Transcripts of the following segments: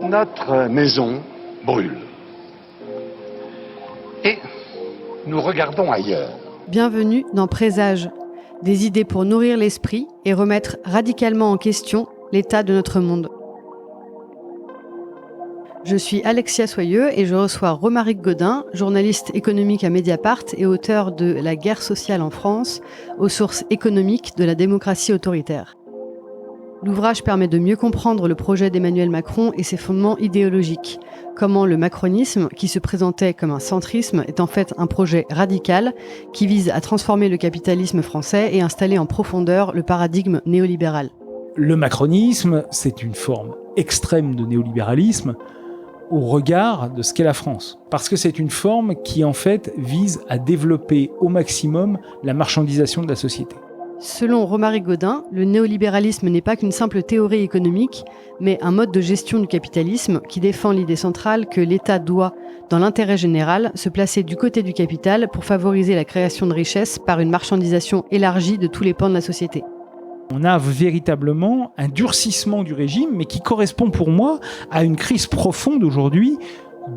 Notre maison brûle. Et nous regardons ailleurs. Bienvenue dans Présage, des idées pour nourrir l'esprit et remettre radicalement en question l'état de notre monde. Je suis Alexia Soyeux et je reçois Romaric Gaudin, journaliste économique à Mediapart et auteur de La guerre sociale en France, aux sources économiques de la démocratie autoritaire. L'ouvrage permet de mieux comprendre le projet d'Emmanuel Macron et ses fondements idéologiques. Comment le macronisme, qui se présentait comme un centrisme, est en fait un projet radical qui vise à transformer le capitalisme français et installer en profondeur le paradigme néolibéral. Le macronisme, c'est une forme extrême de néolibéralisme au regard de ce qu'est la France. Parce que c'est une forme qui, en fait, vise à développer au maximum la marchandisation de la société. Selon Romaric Gaudin, le néolibéralisme n'est pas qu'une simple théorie économique, mais un mode de gestion du capitalisme qui défend l'idée centrale que l'État doit, dans l'intérêt général, se placer du côté du capital pour favoriser la création de richesses par une marchandisation élargie de tous les pans de la société. On a véritablement un durcissement du régime, mais qui correspond pour moi à une crise profonde aujourd'hui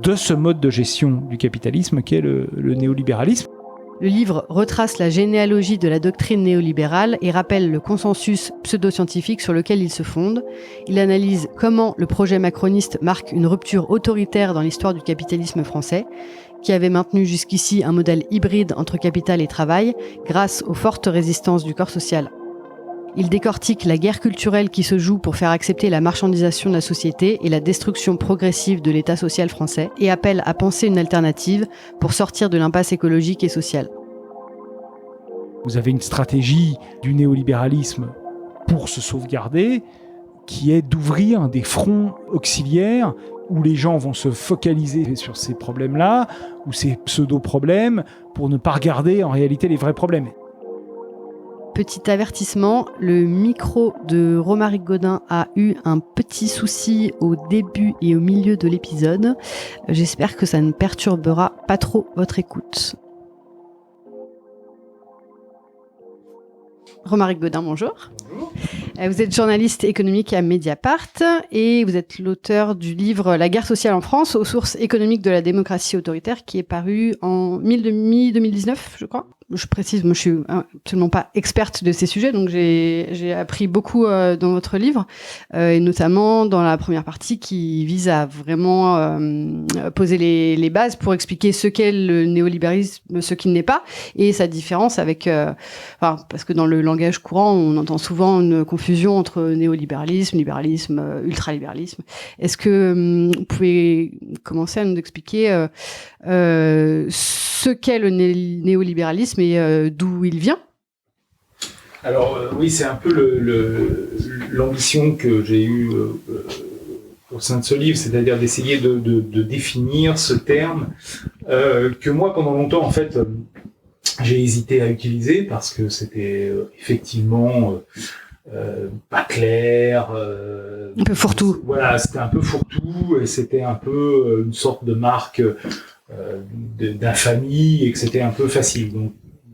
de ce mode de gestion du capitalisme qu'est le néolibéralisme. Le livre retrace la généalogie de la doctrine néolibérale et rappelle le consensus pseudo-scientifique sur lequel il se fonde. Il analyse comment le projet macroniste marque une rupture autoritaire dans l'histoire du capitalisme français, qui avait maintenu jusqu'ici un modèle hybride entre capital et travail grâce aux fortes résistances du corps social. Il décortique la guerre culturelle qui se joue pour faire accepter la marchandisation de la société et la destruction progressive de l'État social français et appelle à penser une alternative pour sortir de l'impasse écologique et sociale. Vous avez une stratégie du néolibéralisme pour se sauvegarder qui est d'ouvrir des fronts auxiliaires où les gens vont se focaliser sur ces problèmes-là ou ces pseudo-problèmes pour ne pas regarder en réalité les vrais problèmes. Petit avertissement, le micro de Romaric Gaudin a eu un petit souci au début et au milieu de l'épisode. J'espère que ça ne perturbera pas trop votre écoute. Romaric Gaudin, bonjour. Bonjour. Vous êtes journaliste économique à Mediapart et vous êtes l'auteur du livre La guerre sociale en France, aux sources économiques de la démocratie autoritaire, qui est paru en mi-2019, je crois. Je précise, moi je suis absolument pas experte de ces sujets, donc j'ai appris beaucoup dans votre livre, et notamment dans la première partie qui vise à vraiment poser les bases pour expliquer ce qu'est le néolibéralisme, ce qu'il n'est pas, et sa différence avec... parce que dans le langage courant, on entend souvent une confusion entre néolibéralisme, libéralisme, ultralibéralisme. Est-ce que vous pouvez commencer à nous expliquer ce qu'est le néolibéralisme et d'où il vient? Alors oui, c'est un peu l'ambition que j'ai eue au sein de ce livre, c'est-à-dire d'essayer de définir ce terme que moi, pendant longtemps, en fait, j'ai hésité à utiliser parce que c'était effectivement pas clair. Un peu fourre-tout. Voilà, c'était un peu fourre-tout et c'était un peu une sorte de marque d'infamie et que c'était un peu facile. Donc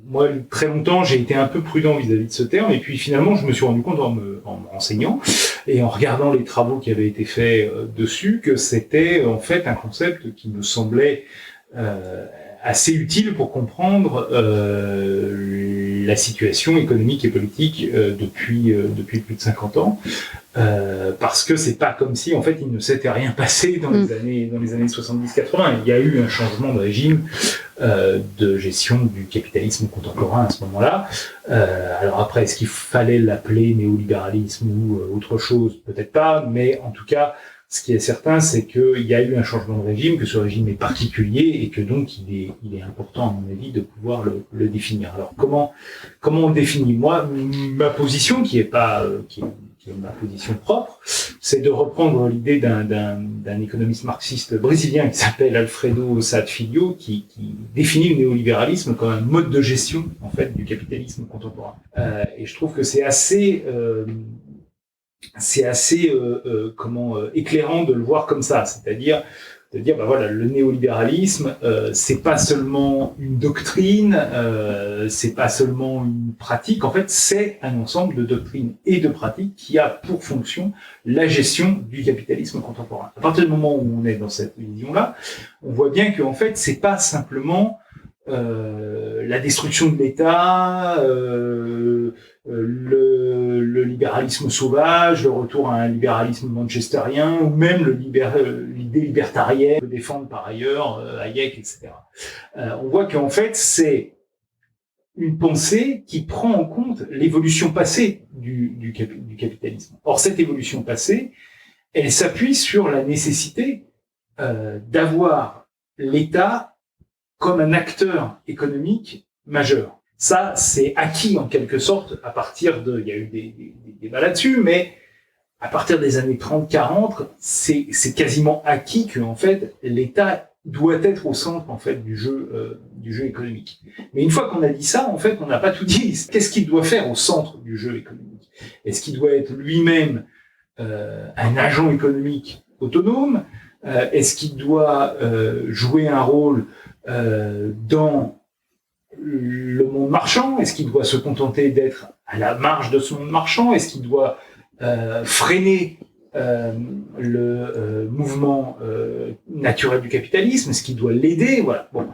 moi, très longtemps, j'ai été un peu prudent vis-à-vis de ce terme et puis finalement, je me suis rendu compte en me renseignant et en regardant les travaux qui avaient été faits dessus que c'était en fait un concept qui me semblait assez utile pour comprendre la situation économique et politique depuis plus de 50 ans. Parce que c'est pas comme si en fait il ne s'était rien passé dans les années 70-80. Il y a eu un changement de régime de gestion du capitalisme contemporain à ce moment-là. Alors après, est-ce qu'il fallait l'appeler néolibéralisme ou autre chose? Peut-être pas, mais en tout cas, ce qui est certain, c'est qu'il y a eu un changement de régime, que ce régime est particulier et que donc il est important, à mon avis, de pouvoir le définir. Alors comment on le définit? Moi, ma position, qui est ma position propre, c'est de reprendre l'idée d'un économiste marxiste brésilien qui s'appelle Alfredo Saad Filho, qui définit le néolibéralisme comme un mode de gestion, en fait, du capitalisme contemporain. Et je trouve que c'est assez éclairant de le voir comme ça, c'est-à-dire de dire, voilà, le néolibéralisme, c'est pas seulement une doctrine, c'est pas seulement une pratique. En fait, c'est un ensemble de doctrines et de pratiques qui a pour fonction la gestion du capitalisme contemporain. À partir du moment où on est dans cette vision-là, on voit bien que en fait, c'est pas simplement la destruction de l'État, le libéralisme sauvage, le retour à un libéralisme manchestérien, ou même l'idée libertarienne que défendent par ailleurs Hayek, etc. On voit qu'en fait, c'est une pensée qui prend en compte l'évolution passée du capitalisme. Or, cette évolution passée, elle s'appuie sur la nécessité d'avoir l'État comme un acteur économique majeur. Ça, c'est acquis en quelque sorte à partir de... Il y a eu des débats là-dessus, mais à partir des années 30-40, c'est quasiment acquis que en fait l'État doit être au centre en fait du jeu économique. Mais une fois qu'on a dit ça, en fait, on n'a pas tout dit. Qu'est-ce qu'il doit faire au centre du jeu économique? Est-ce qu'il doit être lui-même un agent économique autonome? Est-ce qu'il doit jouer un rôle dans le monde marchand? Est-ce qu'il doit se contenter d'être à la marge de ce monde marchand? Est-ce qu'il doit freiner le mouvement naturel du capitalisme? Est-ce qu'il doit l'aider? Voilà. Bon.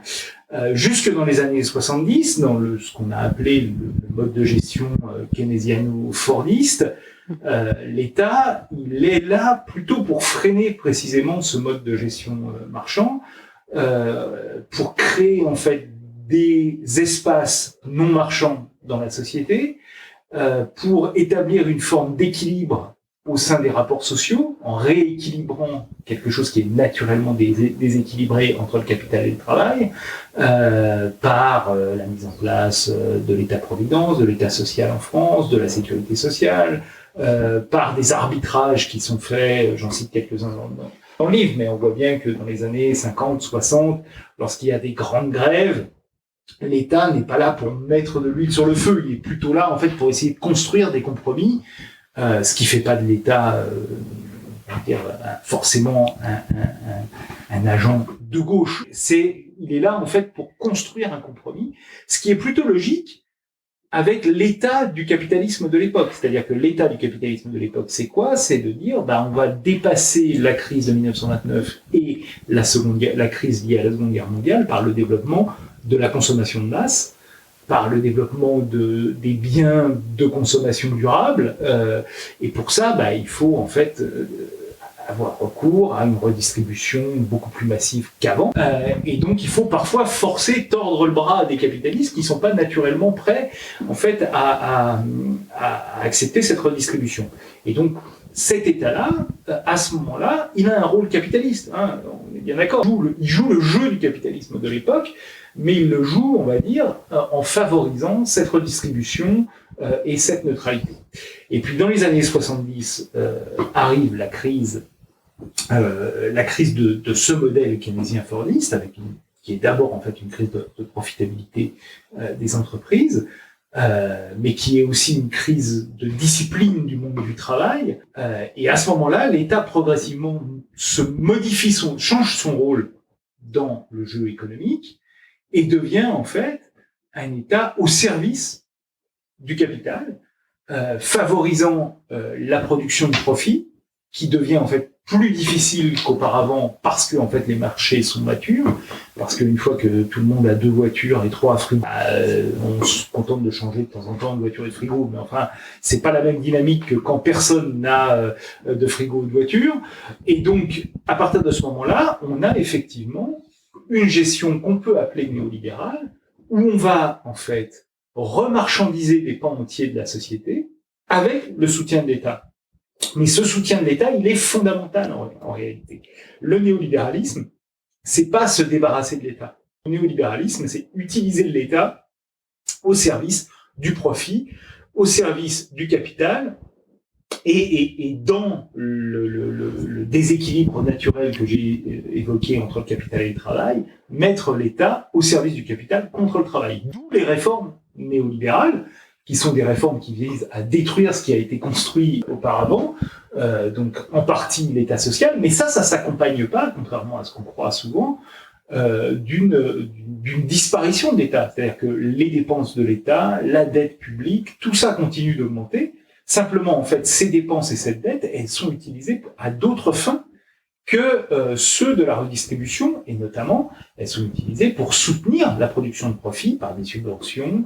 Jusque dans les années 70, dans ce qu'on a appelé le mode de gestion keynésiano-fordiste, l'État, il est là plutôt pour freiner précisément ce mode de gestion marchand, pour créer en fait des espaces non marchands dans la société, pour établir une forme d'équilibre au sein des rapports sociaux, en rééquilibrant quelque chose qui est naturellement déséquilibré entre le capital et le travail, par la mise en place de l'État-providence, de l'État social en France, de la sécurité sociale, par des arbitrages qui sont faits, j'en cite quelques-uns dans le livre, mais on voit bien que dans les années 50, 60, lorsqu'il y a des grandes grèves, l'État n'est pas là pour mettre de l'huile sur le feu, il est plutôt là en fait pour essayer de construire des compromis, ce qui fait pas de l'État forcément un agent de gauche. Il est là en fait pour construire un compromis, ce qui est plutôt logique avec l'état du capitalisme de l'époque. C'est-à-dire que l'état du capitalisme de l'époque, c'est quoi? C'est de dire, on va dépasser la crise de 1929 et la crise liée à la Seconde Guerre mondiale par le développement de la consommation de masse, par le développement des biens de consommation durable. Et pour ça, il faut en fait avoir recours à une redistribution beaucoup plus massive qu'avant. Et donc, il faut parfois tordre le bras à des capitalistes qui sont pas naturellement prêts, en fait, à accepter cette redistribution. Et donc, cet État-là, à ce moment-là, il a un rôle capitaliste. Hein, on est bien d'accord. Il joue le jeu du capitalisme de l'époque, mais il le joue, on va dire, en favorisant cette redistribution et cette neutralité. Et puis, dans les années 70, arrive la crise de ce modèle keynésien-fordiste, qui est d'abord en fait une crise de profitabilité des entreprises, mais qui est aussi une crise de discipline du monde du travail. Et à ce moment-là, l'État progressivement change son rôle dans le jeu économique et devient en fait un État au service du capital, favorisant la production de profit, qui devient en fait plus difficile qu'auparavant parce que en fait les marchés sont matures, parce qu'une fois que tout le monde a 2 voitures et 3 frigos, on se contente de changer de temps en temps de voiture et de frigo, mais enfin c'est pas la même dynamique que quand personne n'a de frigo ou de voiture. Et donc à partir de ce moment-là, on a effectivement une gestion qu'on peut appeler néolibérale, où on va en fait remarchandiser des pans entiers de la société avec le soutien de l'État. Mais ce soutien de l'État, il est fondamental en réalité. Le néolibéralisme, c'est pas se débarrasser de l'État. Le néolibéralisme, c'est utiliser l'État au service du profit, au service du capital, et dans le déséquilibre naturel que j'ai évoqué entre le capital et le travail, mettre l'État au service du capital contre le travail. D'où les réformes néolibérales qui sont des réformes qui visent à détruire ce qui a été construit auparavant, donc en partie l'État social, mais ça s'accompagne pas, contrairement à ce qu'on croit souvent, d'une disparition de l'État. C'est-à-dire que les dépenses de l'État, la dette publique, tout ça continue d'augmenter. Simplement, en fait, ces dépenses et cette dette, elles sont utilisées à d'autres fins que ceux de la redistribution, et notamment, elles sont utilisées pour soutenir la production de profits par des subventions,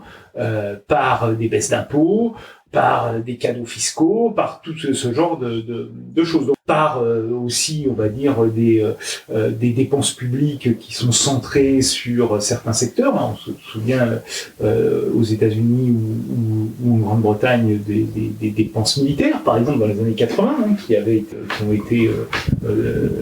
par des baisses d'impôts, par des cadeaux fiscaux, par tout ce genre de choses. Donc, par aussi, on va dire, des dépenses publiques qui sont centrées sur certains secteurs. On se souvient aux États-Unis ou en Grande-Bretagne des dépenses militaires, par exemple dans les années 80, qui ont été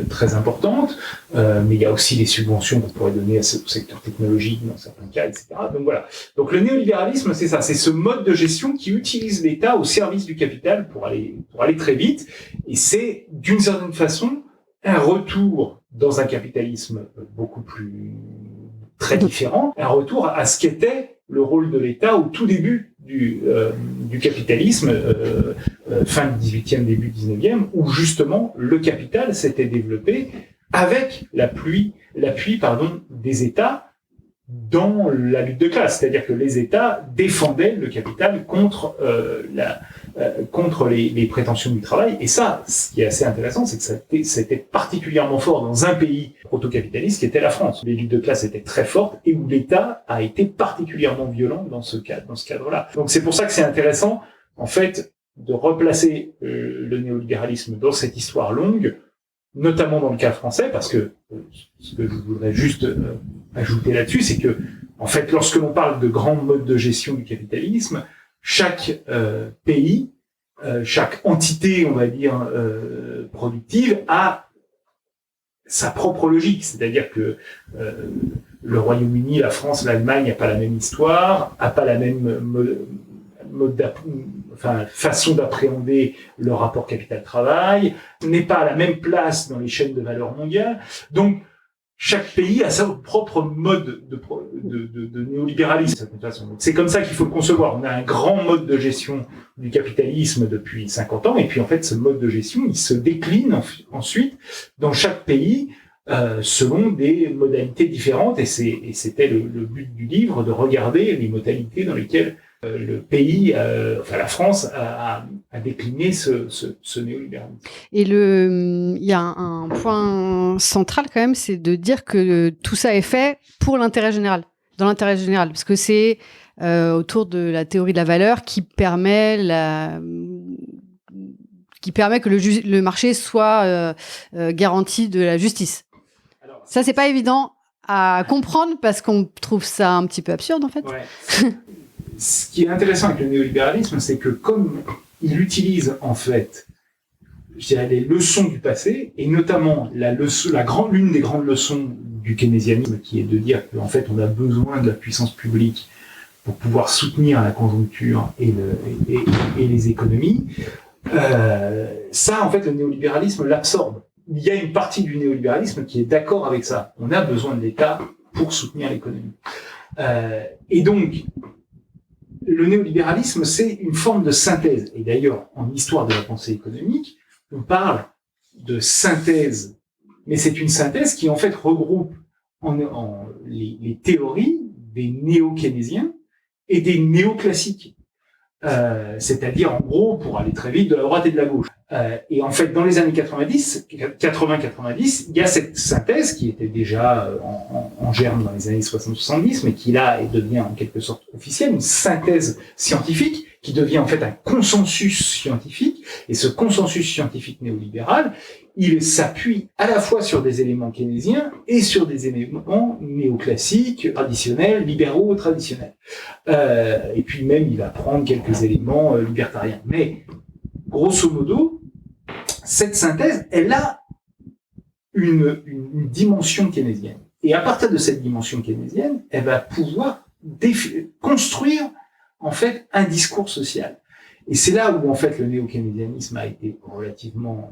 très importantes. Mais il y a aussi des subventions qu'on pourrait donner au secteur technologique dans certains cas, etc. Donc voilà. Donc le néolibéralisme, c'est ça, c'est ce mode de gestion qui utilise l'État au service du capital pour aller très vite. Et c'est d'une certaine façon un retour dans un capitalisme beaucoup plus très différent, un retour à ce qu'était le rôle de l'État au tout début du capitalisme, fin du 18e, début du 19e, où justement le capital s'était développé avec l'appui des États dans la lutte de classe. C'est-à-dire que les États défendaient le capital contre les prétentions du travail. Et ça, ce qui est assez intéressant, c'est que c'était particulièrement fort dans un pays proto-capitaliste qui était la France. Les luttes de classe étaient très fortes et où l'État a été particulièrement violent dans ce cadre-là. Donc c'est pour ça que c'est intéressant, en fait, de replacer le néolibéralisme dans cette histoire longue, notamment dans le cas français, parce que ce que je voudrais juste ajouter là-dessus, c'est que, en fait, lorsque l'on parle de grands modes de gestion du capitalisme, chaque pays, chaque entité, on va dire, productive, a sa propre logique. C'est-à-dire que le Royaume-Uni, la France, l'Allemagne n'a pas la même histoire, n'a pas la même façon d'appréhender le rapport capital-travail, n'est pas à la même place dans les chaînes de valeur mondiales. Donc, chaque pays a son propre mode de néolibéralisme. C'est comme ça qu'il faut le concevoir. On a un grand mode de gestion du capitalisme depuis 50 ans, et puis en fait, ce mode de gestion, il se décline ensuite dans chaque pays selon des modalités différentes, et c'était le but du livre, de regarder les modalités dans lesquelles le pays, la France, a décliné ce néolibéralisme. Et il y a un point central quand même, c'est de dire que tout ça est fait pour l'intérêt général, dans l'intérêt général, parce que c'est autour de la théorie de la valeur qui permet que le marché soit garanti de la justice. Alors, ça, c'est pas évident à comprendre parce qu'on trouve ça un petit peu absurde, en fait. Ouais. Ce qui est intéressant avec le néolibéralisme, c'est que comme il utilise en fait, je dirais, les leçons du passé, et notamment l'une des grandes leçons du keynésianisme, qui est de dire qu'en fait on a besoin de la puissance publique pour pouvoir soutenir la conjoncture et les économies, ça en fait le néolibéralisme l'absorbe. Il y a une partie du néolibéralisme qui est d'accord avec ça. On a besoin de l'État pour soutenir l'économie. Et donc, le néolibéralisme, c'est une forme de synthèse. Et d'ailleurs, en histoire de la pensée économique, on parle de synthèse. Mais c'est une synthèse qui, en fait, regroupe les théories des néo-keynésiens et des néoclassiques. C'est-à-dire, en gros, pour aller très vite, de la droite et de la gauche. Et en fait, dans les années 80-90, il y a cette synthèse qui était déjà en germe dans les années 60-70, mais qui là devient en quelque sorte officielle, une synthèse scientifique qui devient en fait un consensus scientifique. Et ce consensus scientifique néolibéral, il s'appuie à la fois sur des éléments keynésiens et sur des éléments néoclassiques, traditionnels, libéraux traditionnels. Et puis même, il va prendre quelques éléments libertariens. Mais grosso modo, cette synthèse, elle a une dimension keynésienne. Et à partir de cette dimension keynésienne, elle va pouvoir construire, en fait, un discours social. Et c'est là où, en fait, le néo-keynésianisme a été relativement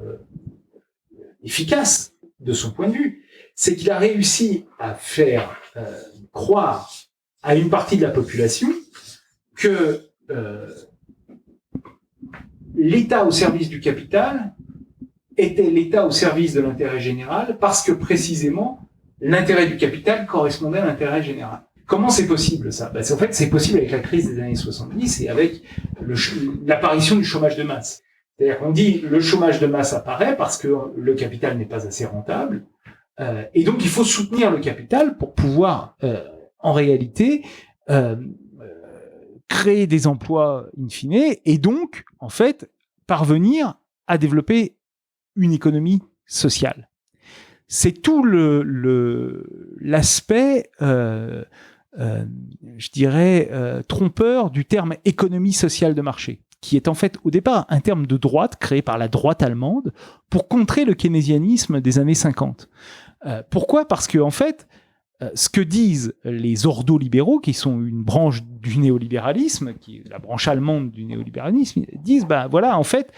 efficace de son point de vue. C'est qu'il a réussi à faire croire à une partie de la population que l'État au service du capital était l'État au service de l'intérêt général parce que précisément l'intérêt du capital correspondait à l'intérêt général. Comment c'est possible ça ? En fait, c'est possible avec la crise des années 70 et avec l'apparition du chômage de masse. C'est-à-dire qu'on dit le chômage de masse apparaît parce que le capital n'est pas assez rentable et donc il faut soutenir le capital pour pouvoir en réalité créer des emplois in fine et donc en fait parvenir à développer une économie sociale. C'est tout l'aspect, je dirais, trompeur du terme économie sociale de marché, qui est en fait au départ un terme de droite créé par la droite allemande pour contrer le keynésianisme des années 50. Pourquoi ? Parce que en fait, ce que disent les ordolibéraux, qui sont une branche du néolibéralisme, qui est la branche allemande du néolibéralisme, ils disent, voilà, en fait,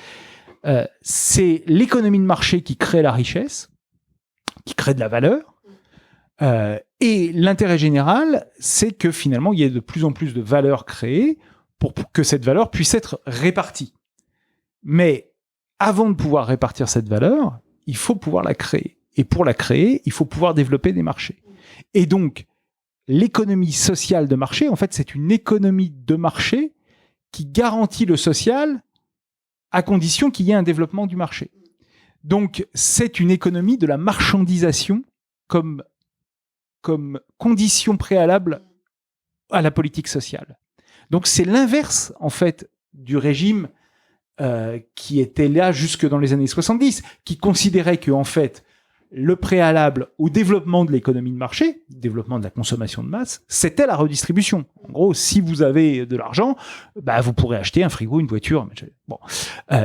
c'est l'économie de marché qui crée la richesse, qui crée de la valeur, et l'intérêt général, c'est que finalement, il y ait de plus en plus de valeur créée pour que cette valeur puisse être répartie. Mais avant de pouvoir répartir cette valeur, il faut pouvoir la créer. Et pour la créer, il faut pouvoir développer des marchés. Et donc, l'économie sociale de marché, en fait, c'est une économie de marché qui garantit le social à condition qu'il y ait un développement du marché. Donc, c'est une économie de la marchandisation comme condition préalable à la politique sociale. Donc, c'est l'inverse, en fait, du régime qui était là jusque dans les années 70, qui considérait que, en fait, le préalable au développement de l'économie de marché, développement de la consommation de masse, c'était la redistribution. En gros, si vous avez de l'argent, vous pourrez acheter un frigo, une voiture. Bon.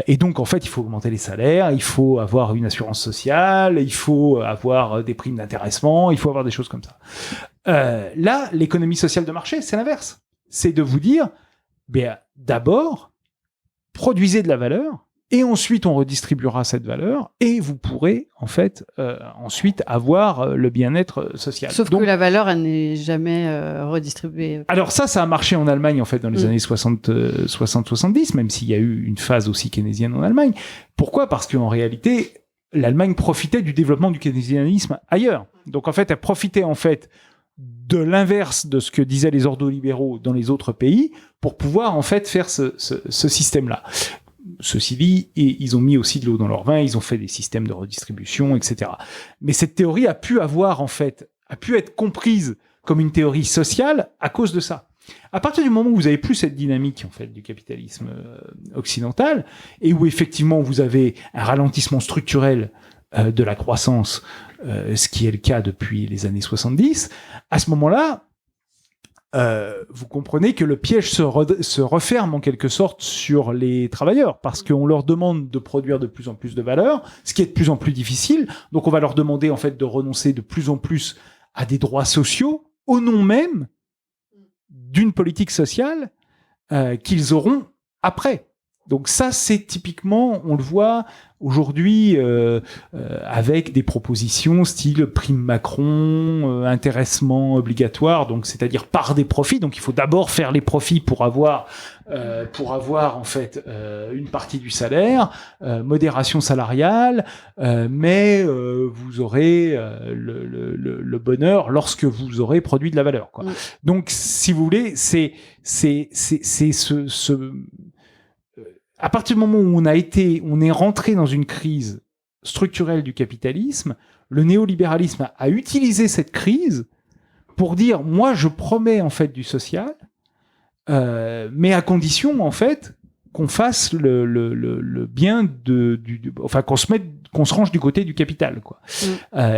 Et donc, en fait, il faut augmenter les salaires, il faut avoir une assurance sociale, il faut avoir des primes d'intéressement, il faut avoir des choses comme ça. Là, l'économie sociale de marché, c'est l'inverse. C'est de vous dire, d'abord, produisez de la valeur, et ensuite, on redistribuera cette valeur et vous pourrez, en fait, ensuite avoir le bien-être social. Sauf que la valeur, elle n'est jamais redistribuée. Alors ça a marché en Allemagne, en fait, dans les années 60-70, même s'il y a eu une phase aussi keynésienne en Allemagne. Pourquoi ? Parce qu'en réalité, l'Allemagne profitait du développement du keynésianisme ailleurs. Donc, en fait, elle profitait, en fait, de l'inverse de ce que disaient les ordolibéraux dans les autres pays pour pouvoir, en fait, faire ce système-là. Ceci dit, ils ont mis aussi de l'eau dans leur vin, ils ont fait des systèmes de redistribution, etc. Mais cette théorie a pu être comprise comme une théorie sociale à cause de ça. À partir du moment où vous avez plus cette dynamique, en fait, du capitalisme occidental, et où effectivement vous avez un ralentissement structurel de la croissance, ce qui est le cas depuis les années 70, à ce moment-là, vous comprenez que le piège se referme en quelque sorte sur les travailleurs parce qu'on leur demande de produire de plus en plus de valeur, ce qui est de plus en plus difficile. Donc on va leur demander en fait de renoncer de plus en plus à des droits sociaux au nom même d'une politique sociale qu'ils auront après. Donc ça, c'est typiquement, on le voit aujourd'hui avec des propositions style prime Macron, intéressement obligatoire, donc c'est-à-dire par des profits. Donc il faut d'abord faire les profits pour avoir en fait une partie du salaire, modération salariale, mais vous aurez le bonheur lorsque vous aurez produit de la valeur, quoi. Donc si vous voulez, c'est à partir du moment où on est rentré dans une crise structurelle du capitalisme, le néolibéralisme a utilisé cette crise pour dire, moi, je promets en fait du social, mais à condition en fait qu'on fasse le bien enfin qu'on se range du côté du capital, quoi.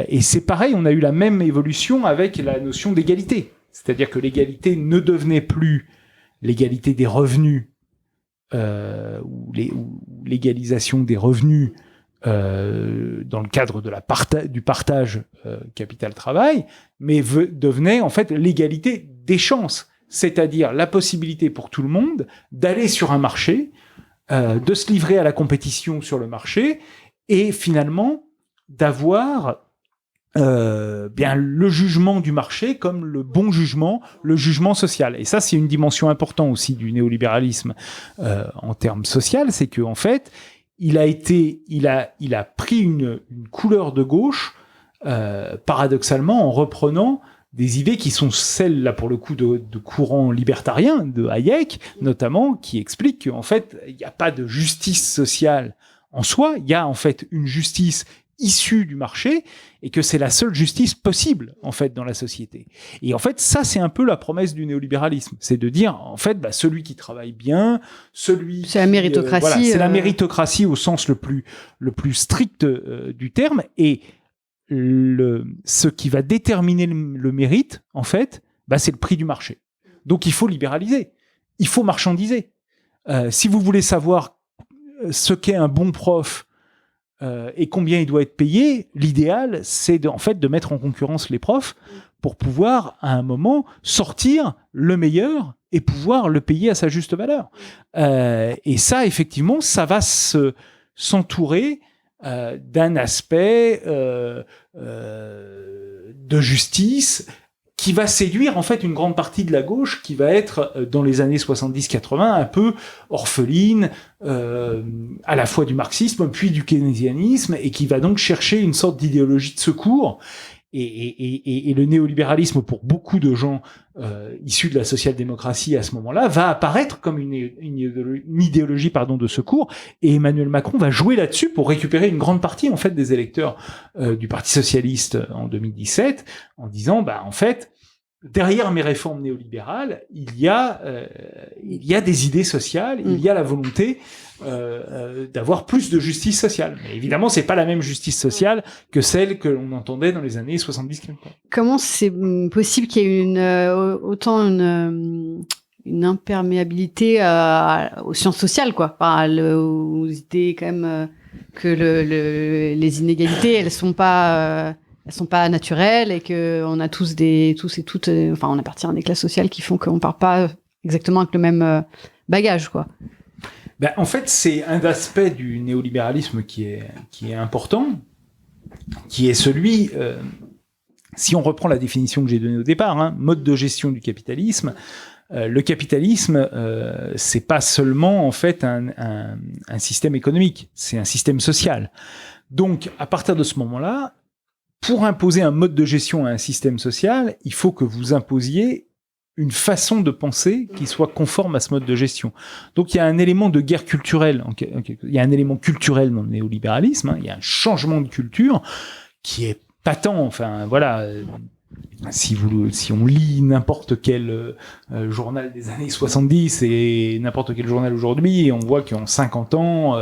Et c'est pareil, on a eu la même évolution avec la notion d'égalité, c'est-à-dire que l'égalité ne devenait plus l'égalité des revenus. Ou l'égalisation des revenus dans le cadre de du partage capital-travail, mais devenait en fait l'égalité des chances, c'est-à-dire la possibilité pour tout le monde d'aller sur un marché, de se livrer à la compétition sur le marché et finalement d'avoir bien le jugement du marché comme le bon jugement, le jugement social. Et ça, c'est une dimension importante aussi du néolibéralisme en termes social, c'est que en fait, il a pris une couleur de gauche, paradoxalement, en reprenant des idées qui sont celles, là, pour le coup, de courant libertarien, de Hayek, notamment, qui explique qu'en fait, il n'y a pas de justice sociale en soi, il y a en fait une justice issue du marché, et que c'est la seule justice possible, en fait, dans la société. Et en fait, ça, c'est un peu la promesse du néolibéralisme. C'est de dire, en fait, celui qui travaille bien, celui C'est la méritocratie. voilà, c'est la méritocratie au sens le plus strict du terme. Et ce qui va déterminer le mérite, en fait, c'est le prix du marché. Donc, il faut libéraliser. Il faut marchandiser. Si vous voulez savoir ce qu'est un bon prof, et combien il doit être payé, l'idéal, c'est de mettre en concurrence les profs pour pouvoir, à un moment, sortir le meilleur et pouvoir le payer à sa juste valeur. Et ça, effectivement, ça va s'entourer d'un aspect de justice qui va séduire en fait une grande partie de la gauche qui va être dans les années 70-80 un peu orpheline à la fois du marxisme puis du keynésianisme et qui va donc chercher une sorte d'idéologie de secours et le néolibéralisme pour beaucoup de gens issus de la social-démocratie à ce moment-là va apparaître comme une idéologie de secours et Emmanuel Macron va jouer là-dessus pour récupérer une grande partie en fait des électeurs du Parti socialiste en 2017 en disant en fait derrière mes réformes néolibérales, il y a des idées sociales, il y a la volonté d'avoir plus de justice sociale. Mais évidemment, c'est pas la même justice sociale que celle que l'on entendait dans les années 70-80. Comment c'est possible qu'il y ait autant une imperméabilité aux sciences sociales, quoi, aux idées quand même que les inégalités, elles sont pas naturelles et que on a tous et toutes, on appartient à des classes sociales qui font qu'on part pas exactement avec le même bagage, quoi. En fait, c'est un aspect du néolibéralisme qui est important, qui est celui, si on reprend la définition que j'ai donnée au départ, mode de gestion du capitalisme. Le capitalisme, c'est pas seulement en fait un système économique, c'est un système social. Donc, à partir de ce moment-là, pour imposer un mode de gestion à un système social, il faut que vous imposiez une façon de penser qui soit conforme à ce mode de gestion. Donc il y a un élément de guerre culturelle, il y a un élément culturel dans le néolibéralisme, il y a un changement de culture qui est patent, si on lit n'importe quel journal des années 70 et n'importe quel journal aujourd'hui, on voit qu'en 50 ans,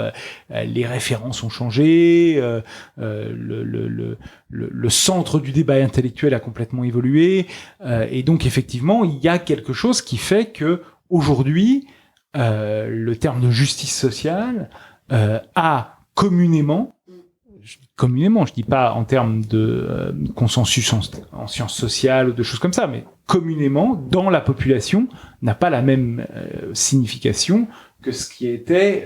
les références ont changé, le centre du débat intellectuel a complètement évolué, et donc effectivement, il y a quelque chose qui fait que aujourd'hui, le terme de justice sociale a communément, je dis pas en termes de consensus en sciences sociales ou de choses comme ça, mais communément, dans la population, n'a pas la même signification que ce qui était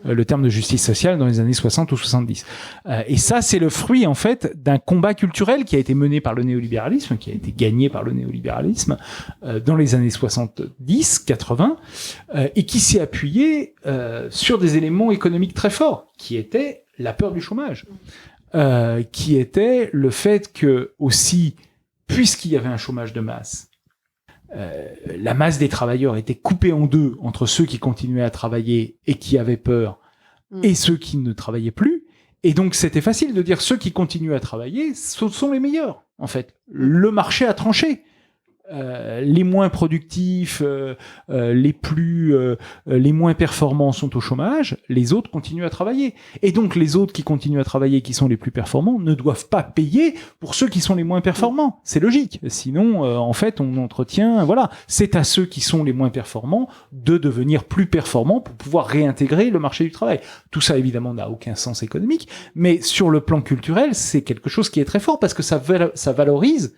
le terme de justice sociale dans les années 60 ou 70. Et ça, c'est le fruit, en fait, d'un combat culturel qui a été mené par le néolibéralisme, qui a été gagné par le néolibéralisme dans les années 70, 80, et qui s'est appuyé sur des éléments économiques très forts, qui étaient la peur du chômage, qui était le fait que aussi, puisqu'il y avait un chômage de masse, la masse des travailleurs était coupée en deux entre ceux qui continuaient à travailler et qui avaient peur et ceux qui ne travaillaient plus. Et donc, c'était facile de dire ceux qui continuent à travailler, ce sont les meilleurs, en fait. Le marché a tranché. Les moins productifs, les moins performants sont au chômage, les autres continuent à travailler. Et donc les autres qui continuent à travailler, qui sont les plus performants, ne doivent pas payer pour ceux qui sont les moins performants. C'est logique. Sinon, en fait, on entretient, c'est à ceux qui sont les moins performants de devenir plus performants pour pouvoir réintégrer le marché du travail. Tout ça, évidemment, n'a aucun sens économique, mais sur le plan culturel, c'est quelque chose qui est très fort parce que ça valorise,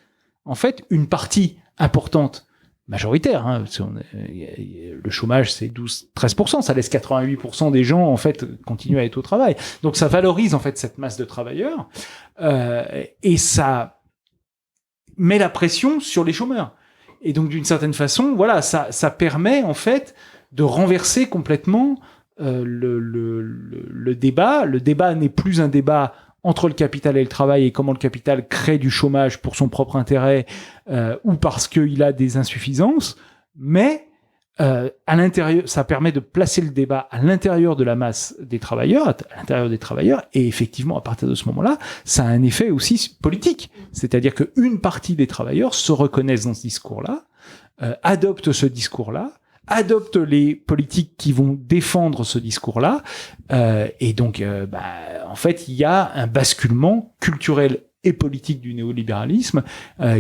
en fait, une partie importante majoritaire. Hein. Le chômage, c'est 12-13%. Ça laisse 88% des gens, en fait, continuer à être au travail. Donc, ça valorise, en fait, cette masse de travailleurs et ça met la pression sur les chômeurs. Et donc, d'une certaine façon, voilà, ça permet, en fait, de renverser complètement le débat. Le débat n'est plus un débat entre le capital et le travail et comment le capital crée du chômage pour son propre intérêt ou parce qu'il a des insuffisances, mais à l'intérieur, ça permet de placer le débat à l'intérieur de la masse des travailleurs, à l'intérieur des travailleurs, et effectivement, à partir de ce moment-là, ça a un effet aussi politique. C'est-à-dire qu'une partie des travailleurs se reconnaissent dans ce discours-là, adoptent ce discours-là, adoptent les politiques qui vont défendre ce discours-là, et donc, en fait, il y a un basculement culturel et politique du néolibéralisme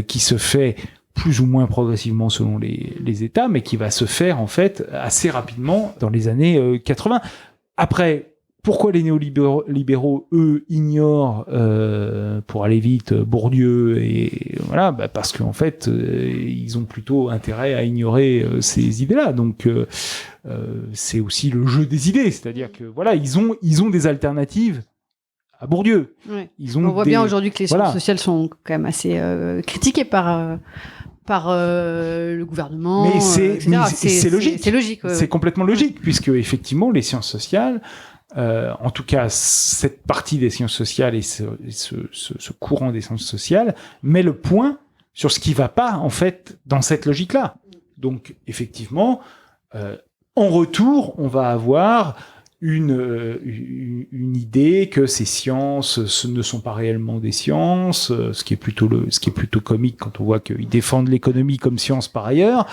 qui se fait plus ou moins progressivement selon les États, mais qui va se faire en fait assez rapidement dans les années 80. Après, pourquoi les néolibéraux, eux, ignorent, pour aller vite, Bourdieu et voilà, parce qu'en fait, ils ont plutôt intérêt à ignorer ces idées-là. Donc, c'est aussi le jeu des idées, c'est-à-dire que voilà, ils ont des alternatives à Bourdieu. Ouais. On voit bien aujourd'hui que les sciences sociales sont quand même assez critiquées par le gouvernement. Mais c'est logique. C'est logique. C'est complètement logique, puisque effectivement, les sciences sociales, en tout cas, cette partie des sciences sociales et ce courant des sciences sociales met le point sur ce qui va pas, en fait, dans cette logique-là. Donc, effectivement, en retour, on va avoir une idée que ces sciences ce ne sont pas réellement des sciences, ce qui est plutôt comique quand on voit qu'ils défendent l'économie comme science par ailleurs,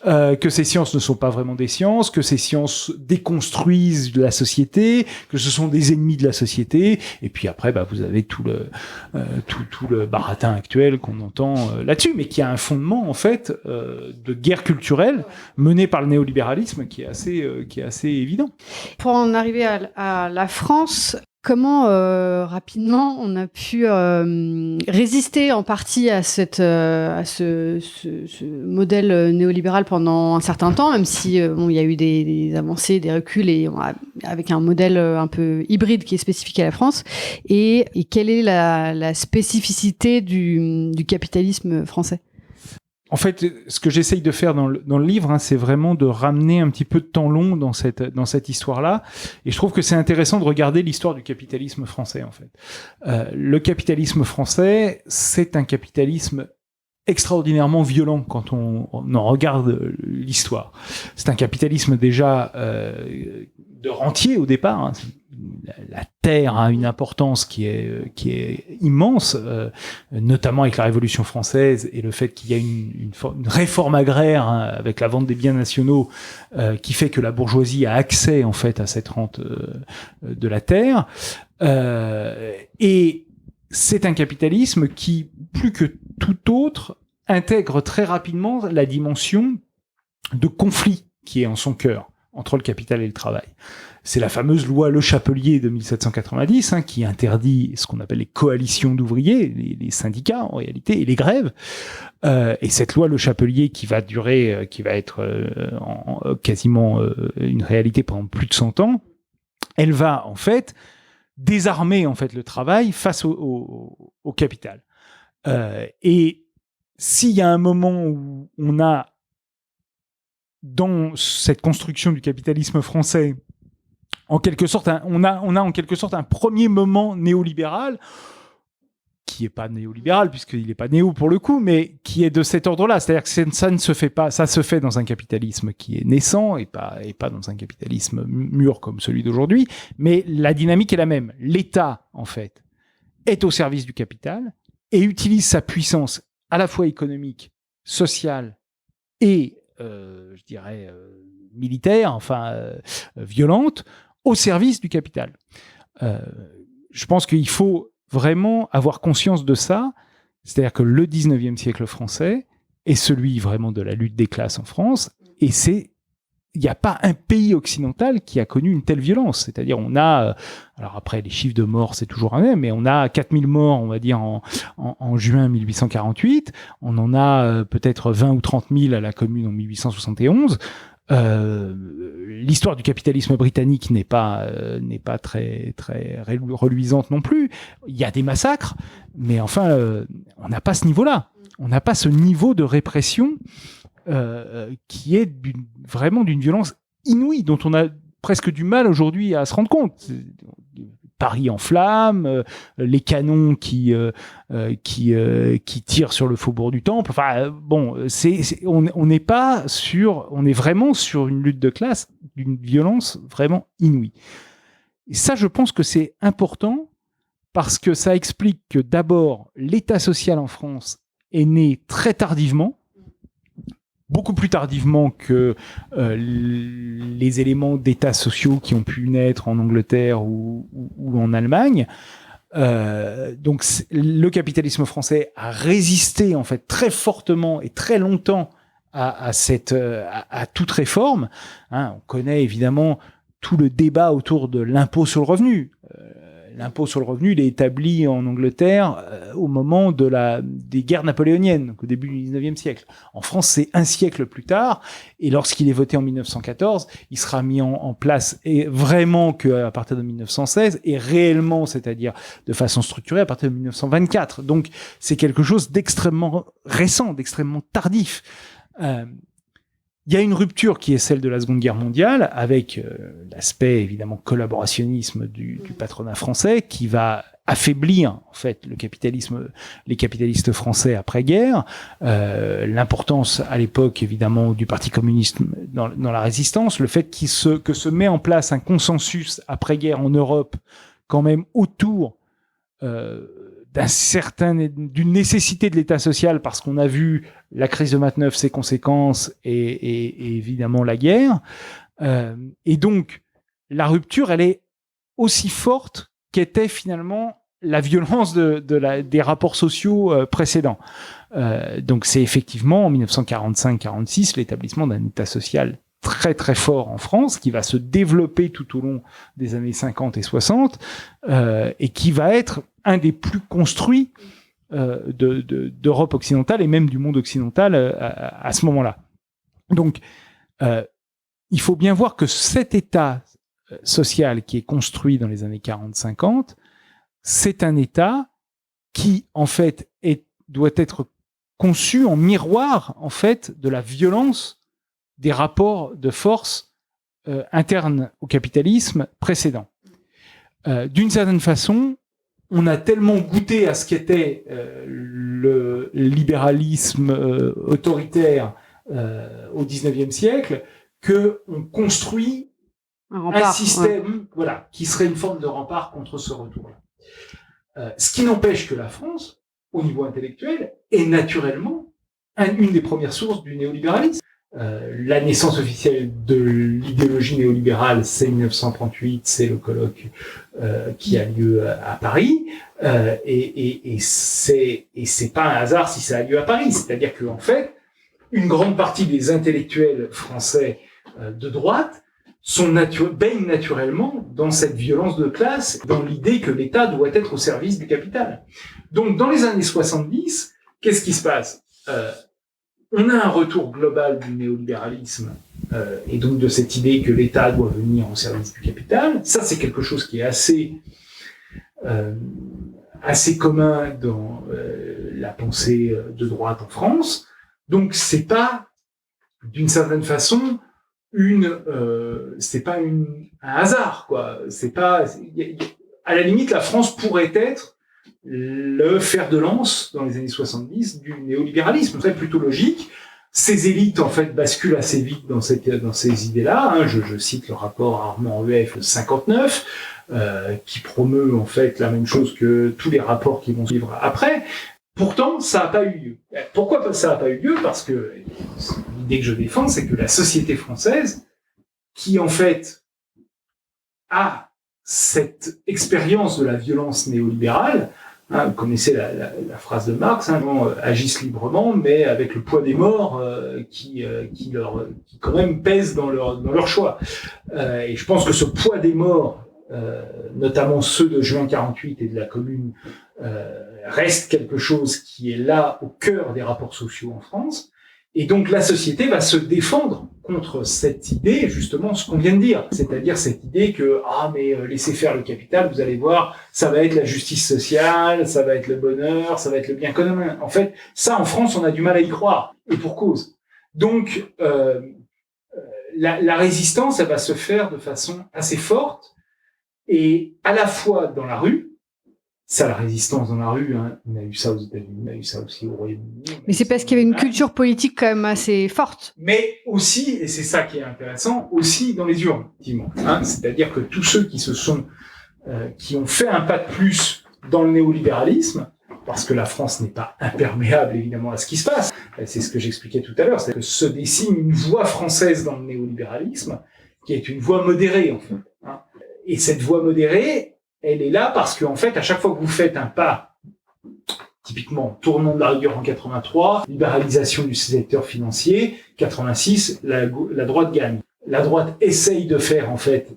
que ces sciences ne sont pas vraiment des sciences, que ces sciences déconstruisent la société, que ce sont des ennemis de la société, et puis après vous avez tout le baratin actuel qu'on entend là-dessus, mais qui a un fondement en fait de guerre culturelle menée par le néolibéralisme qui est assez évident. Pour en arriver à la France, comment rapidement on a pu résister en partie à ce modèle néolibéral pendant un certain temps, même si il y a eu des avancées, des reculs, et avec un modèle un peu hybride qui est spécifique à la France. Et quelle est la spécificité du capitalisme français ? En fait, ce que j'essaye de faire dans le livre, c'est vraiment de ramener un petit peu de temps long dans cette histoire-là. Et je trouve que c'est intéressant de regarder l'histoire du capitalisme français, en fait. Le capitalisme français, c'est un capitalisme extraordinairement violent quand on en regarde l'histoire. C'est un capitalisme déjà de rentier au départ, hein. La terre a une importance qui est immense, notamment avec la Révolution française et le fait qu'il y a une réforme agraire, hein, avec la vente des biens nationaux, qui fait que la bourgeoisie a accès en fait à cette rente de la terre. Et c'est un capitalisme qui, plus que tout autre, intègre très rapidement la dimension de conflit qui est en son cœur entre le capital et le travail. C'est la fameuse loi Le Chapelier de 1790, hein, qui interdit ce qu'on appelle les coalitions d'ouvriers, les syndicats en réalité, et les grèves. Et cette loi Le Chapelier qui va être quasiment une réalité pendant plus de 100 ans, elle va en fait désarmer en fait le travail face au capital. Et s'il y a un moment où on a dans cette construction du capitalisme français, en quelque sorte, on a en quelque sorte un premier moment néolibéral, qui n'est pas néolibéral, puisqu'il n'est pas néo pour le coup, mais qui est de cet ordre-là. C'est-à-dire que ça ne se fait pas, ça se fait dans un capitalisme qui est naissant et pas dans un capitalisme mûr comme celui d'aujourd'hui, mais la dynamique est la même. L'État, en fait, est au service du capital et utilise sa puissance à la fois économique, sociale et je dirais militaire, violente, au service du capital. Je pense qu'il faut vraiment avoir conscience de ça, c'est-à-dire que le 19e siècle français est celui vraiment de la lutte des classes en France, et c'est il n'y a pas un pays occidental qui a connu une telle violence. C'est-à-dire, on a, alors après, les chiffres de morts, c'est toujours un même, mais on a 4000 morts, on va dire, en juin 1848. On en a peut-être 20 ou 30 000 à la Commune en 1871. L'histoire du capitalisme britannique n'est pas très reluisante non plus. Il y a des massacres, mais enfin, on n'a pas ce niveau-là. On n'a pas ce niveau de répression qui est vraiment d'une violence inouïe, dont on a presque du mal aujourd'hui à se rendre compte. Paris en flammes, les canons qui tirent sur le faubourg du Temple. Enfin, bon, on est vraiment sur une lutte de classe d'une violence vraiment inouïe. Et ça, je pense que c'est important parce que ça explique que d'abord, l'État social en France est né très tardivement, beaucoup plus tardivement que les éléments d'états sociaux qui ont pu naître en Angleterre ou en Allemagne. Donc le capitalisme français a résisté en fait très fortement et très longtemps à toute réforme. On connaît évidemment tout le débat autour de l'impôt sur le revenu. L'impôt sur le revenu, il est établi en Angleterre au moment des guerres napoléoniennes, donc au début du 19e siècle. En France, c'est un siècle plus tard, et lorsqu'il est voté en 1914, il sera mis en place et vraiment qu'à partir de 1916, et réellement, c'est-à-dire de façon structurée, à partir de 1924. Donc, c'est quelque chose d'extrêmement récent, d'extrêmement tardif. Il y a une rupture qui est celle de la Seconde Guerre mondiale, avec l'aspect évidemment collaborationnisme du patronat français, qui va affaiblir en fait les capitalistes français après-guerre, l'importance à l'époque évidemment du Parti communiste dans la résistance, le fait que se met en place un consensus après-guerre en Europe quand même autour d'une nécessité de l'État social, parce qu'on a vu la crise de 29, ses conséquences et évidemment la guerre. Et donc, la rupture, elle est aussi forte qu'était finalement la violence des rapports sociaux précédents. Donc, c'est effectivement en 1945-46 l'établissement d'un État social très très fort en France, qui va se développer tout au long des années 50 et 60, et qui va être un des plus construits d'Europe occidentale et même du monde occidental à ce moment-là. Donc, il faut bien voir que cet État social qui est construit dans les années 40-50, c'est un État qui, en fait, doit être conçu en miroir, en fait, de la violence des rapports de force internes au capitalisme précédent. D'une certaine façon, on a tellement goûté à ce qu'était le libéralisme autoritaire au XIXe siècle qu'on construit un système qui serait une forme de rempart contre ce retour-là. Ce qui n'empêche que la France, au niveau intellectuel, est naturellement une des premières sources du néolibéralisme. La naissance officielle de l'idéologie néolibérale, c'est 1938, c'est le colloque qui a lieu à Paris, et c'est pas un hasard si ça a lieu à Paris. C'est-à-dire que en fait, une grande partie des intellectuels français de droite baignent naturellement dans cette violence de classe, dans l'idée que l'État doit être au service du capital. Donc, dans les années 70, qu'est-ce qui se passe ? On a un retour global du néolibéralisme et donc de cette idée que l'État doit venir au service du capital. Ça, c'est quelque chose qui est assez commun dans la pensée de droite en France. Donc, c'est pas, d'une certaine façon, c'est pas un hasard, quoi. C'est pas, à la limite, la France pourrait être le fer de lance dans les années 70 du néolibéralisme. C'est plutôt logique. Ces élites, en fait, basculent assez vite dans ces idées-là. Je cite le rapport Armand Rueff de 59, qui promeut, en fait, la même chose que tous les rapports qui vont suivre après. Pourtant, ça n'a pas eu lieu. Pourquoi ça n'a pas eu lieu ? Parce que l'idée que je défends, c'est que la société française, qui, en fait, a cette expérience de la violence néolibérale, Hein, vous connaissez la phrase de Marx, hein, gens agissent librement, mais avec le poids des morts qui quand même pèse dans leur choix. Et je pense que ce poids des morts, notamment ceux de juin 48 et de la Commune, reste quelque chose qui est là au cœur des rapports sociaux en France. Et donc la société va se défendre contre cette idée, justement, ce qu'on vient de dire, c'est-à-dire cette idée que laissez faire le capital, vous allez voir, ça va être la justice sociale, ça va être le bonheur, ça va être le bien commun. En fait, ça en France, on a du mal à y croire, et pour cause. Donc la résistance, elle va se faire de façon assez forte, et à la fois dans la rue. Ça, la résistance dans la rue, hein, on a eu ça aux États-Unis, on a eu ça aussi au Royaume-Uni. Mais c'est parce qu'il y avait une culture politique quand même assez forte. Mais aussi, et c'est ça qui est intéressant, aussi dans les urnes, effectivement. Hein, c'est-à-dire que tous ceux qui ont fait un pas de plus dans le néolibéralisme, parce que la France n'est pas imperméable évidemment à ce qui se passe, c'est ce que j'expliquais tout à l'heure, c'est que se dessine une voie française dans le néolibéralisme, qui est une voie modérée en fait. Hein. Et cette voie modérée, elle est là parce que, en fait, à chaque fois que vous faites un pas, typiquement, tournant de la rigueur en 83, libéralisation du secteur financier, 86, la droite gagne. La droite essaye de faire, en fait,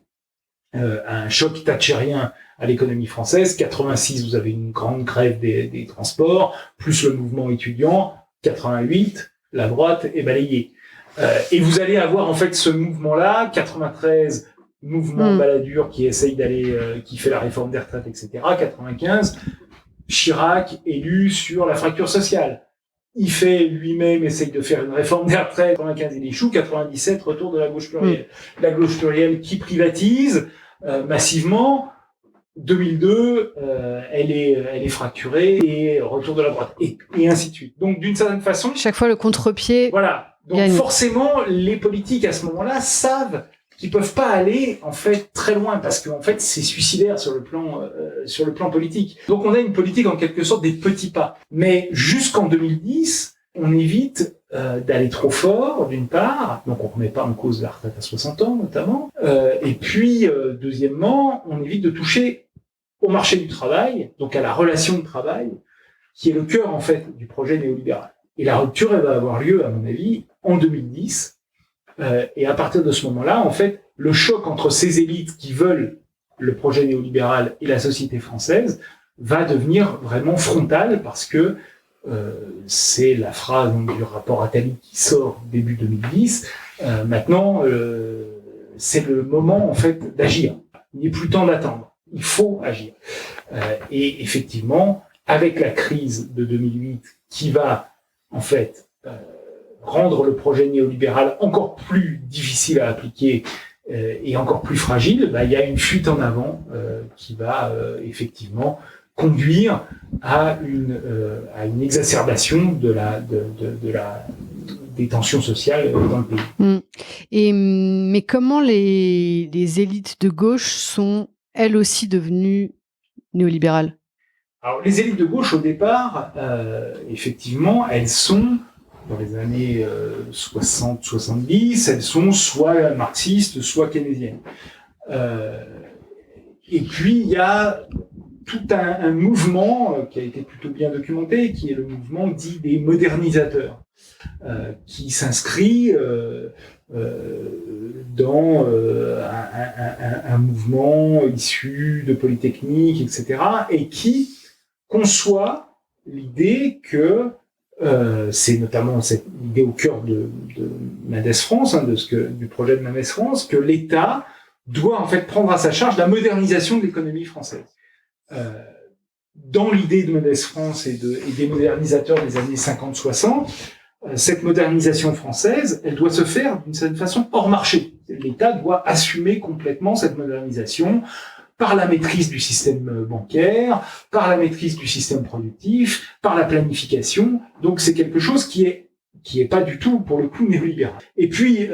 un choc thatchérien à l'économie française. 86, vous avez une grande grève des transports, plus le mouvement étudiant. 88, la droite est balayée. Et vous allez avoir, en fait, ce mouvement-là, 93, mouvement Balladur qui essaye qui fait la réforme des retraites, etc. 95, Chirac élu sur la fracture sociale. Il fait lui-même, essaye de faire une réforme des retraites. 95, il échoue. 97, retour de la gauche plurielle. La gauche plurielle qui privatise massivement. 2002, elle est fracturée et retour de la droite et ainsi de suite. Donc d'une certaine façon, chaque fois le contre-pied. Voilà. Donc gagne. Forcément, les politiques à ce moment-là savent qu'ils peuvent pas aller en fait très loin parce qu'en fait c'est suicidaire sur le plan politique. Donc on a une politique en quelque sorte des petits pas. Mais jusqu'en 2010, on évite d'aller trop fort d'une part, donc on remet pas en cause la retraite à 60 ans notamment. Et puis deuxièmement, on évite de toucher au marché du travail, donc à la relation de travail, qui est le cœur en fait du projet néolibéral. Et la rupture, elle va avoir lieu à mon avis en 2010. Et à partir de ce moment-là, en fait, le choc entre ces élites qui veulent le projet néolibéral et la société française va devenir vraiment frontal parce que c'est la phrase du rapport Attali qui sort début 2010. Maintenant, c'est le moment en fait d'agir. Il n'est plus temps d'attendre. Il faut agir. Et effectivement, avec la crise de 2008 qui va en fait rendre le projet néolibéral encore plus difficile à appliquer et encore plus fragile, il y a une fuite en avant qui va effectivement conduire à une exacerbation des tensions sociales dans le pays. Mais comment les élites de gauche sont elles aussi devenues néolibérales? Alors les élites de gauche au départ, effectivement, elles sont dans les années 60-70, elles sont soit marxistes, soit keynésiennes. Et puis, il y a tout un mouvement qui a été plutôt bien documenté, qui est le mouvement dit des modernisateurs, qui s'inscrit dans un mouvement issu de Polytechnique, etc., et qui conçoit l'idée que c'est notamment cette idée au cœur de Mendes France, du projet de Mendes France, que l'État doit en fait prendre à sa charge la modernisation de l'économie française. Dans l'idée de Mendes France et des modernisateurs des années 50-60, cette modernisation française, elle doit se faire d'une certaine façon hors marché. L'État doit assumer complètement cette modernisation par la maîtrise du système bancaire, par la maîtrise du système productif, par la planification. Donc c'est quelque chose qui est pas du tout pour le coup néolibéral. Et puis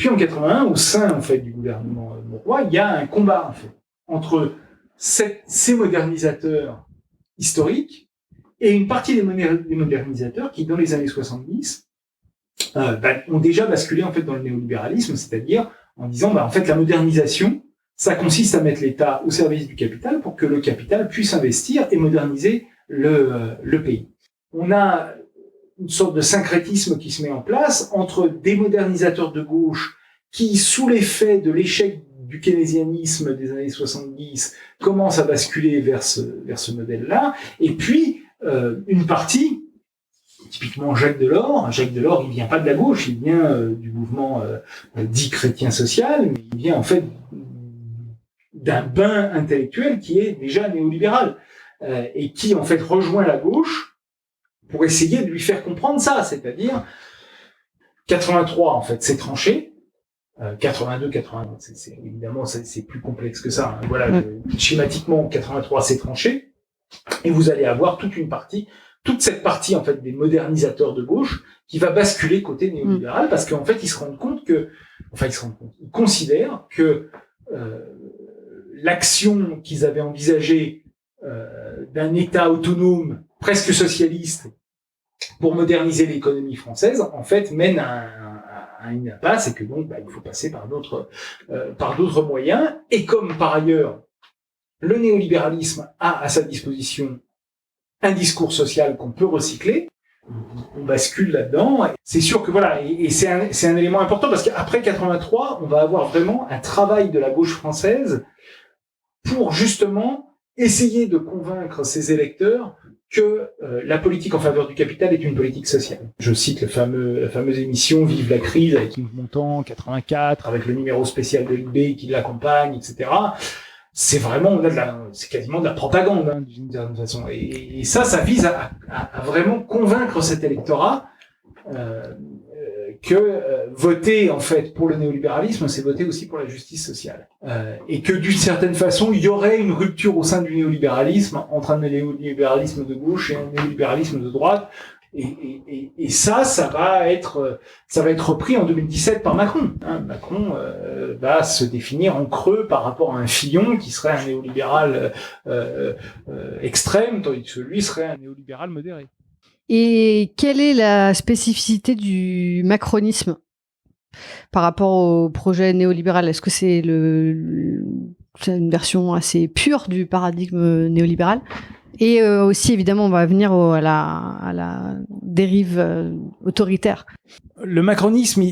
en 81, au sein en fait du gouvernement Mauroy, il y a un combat en fait entre ces modernisateurs historiques et une partie des modernisateurs qui, dans les années 70, ont déjà basculé en fait dans le néolibéralisme, c'est-à-dire en disant en fait la modernisation ça consiste à mettre l'État au service du capital pour que le capital puisse investir et moderniser le pays. On a une sorte de syncrétisme qui se met en place entre des modernisateurs de gauche qui, sous l'effet de l'échec du keynésianisme des années 70, commencent à basculer vers ce modèle-là, et puis une partie, typiquement Jacques Delors, il vient pas de la gauche, il vient du mouvement dit chrétien social, mais il vient en fait d'un bain intellectuel qui est déjà néolibéral, et qui en fait rejoint la gauche pour essayer de lui faire comprendre ça, c'est-à-dire 83 en fait c'est tranché, 82, 80, évidemment c'est plus complexe que ça, hein. Voilà, schématiquement 83 c'est tranché, et vous allez avoir toute cette partie en fait des modernisateurs de gauche qui va basculer côté néolibéral, parce qu'en fait ils considèrent que l'action qu'ils avaient envisagée d'un État autonome presque socialiste pour moderniser l'économie française, en fait, mène à une impasse, et que donc, il faut passer par d'autres moyens. Et comme, par ailleurs, le néolibéralisme a à sa disposition un discours social qu'on peut recycler, on bascule là-dedans. C'est sûr que voilà, et c'est un élément important, parce qu'après 83, on va avoir vraiment un travail de la gauche française pour justement essayer de convaincre ses électeurs que la politique en faveur du capital est une politique sociale. Je cite la fameuse émission Vive la crise avec Yves Montand, 84, avec le numéro spécial de l'IB qui l'accompagne, etc. C'est vraiment, c'est quasiment de la propagande, hein, d'une certaine façon. Et ça vise à vraiment convaincre cet électorat que voter en fait pour le néolibéralisme, c'est voter aussi pour la justice sociale, et que d'une certaine façon il y aurait une rupture au sein du néolibéralisme entre un néolibéralisme de gauche et un néolibéralisme de droite, et ça va être repris en 2017 par Macron. Hein. Macron va se définir en creux par rapport à un Fillon qui serait un néolibéral extrême, tandis que lui serait un néolibéral modéré. Et quelle est la spécificité du macronisme par rapport au projet néolibéral? Est-ce que c'est c'est une version assez pure du paradigme néolibéral? Et aussi, évidemment, on va venir à la dérive autoritaire. Le macronisme,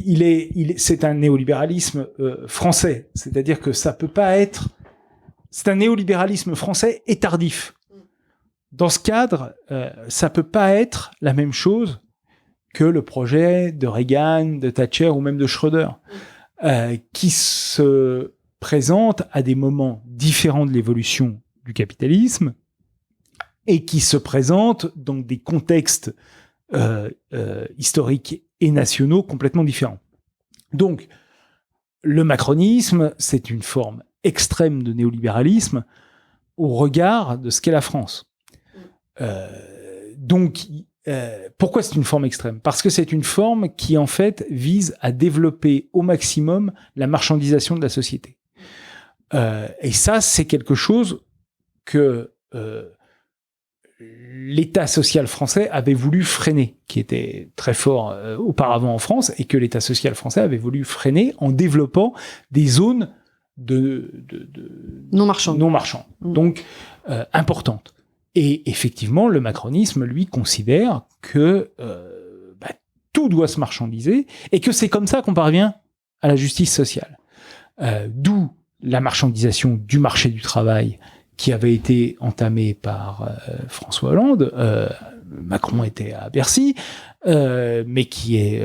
c'est un néolibéralisme français. C'est-à-dire que ça peut pas être... C'est un néolibéralisme français et tardif. Dans ce cadre, ça peut pas être la même chose que le projet de Reagan, de Thatcher ou même de Schröder, qui se présente à des moments différents de l'évolution du capitalisme et qui se présente dans des contextes historiques et nationaux complètement différents. Donc, le macronisme, c'est une forme extrême de néolibéralisme au regard de ce qu'est la France. Pourquoi c'est une forme extrême? Parce que c'est une forme qui, en fait, vise à développer au maximum la marchandisation de la société. Et ça, c'est quelque chose que l'État social français avait voulu freiner, qui était très fort auparavant en France, et que l'État social français avait voulu freiner en développant des zones de non marchandes. Donc importantes. Et effectivement, le macronisme, lui, considère que tout doit se marchandiser et que c'est comme ça qu'on parvient à la justice sociale. D'où la marchandisation du marché du travail qui avait été entamée par François Hollande. Macron était à Bercy, mais qui est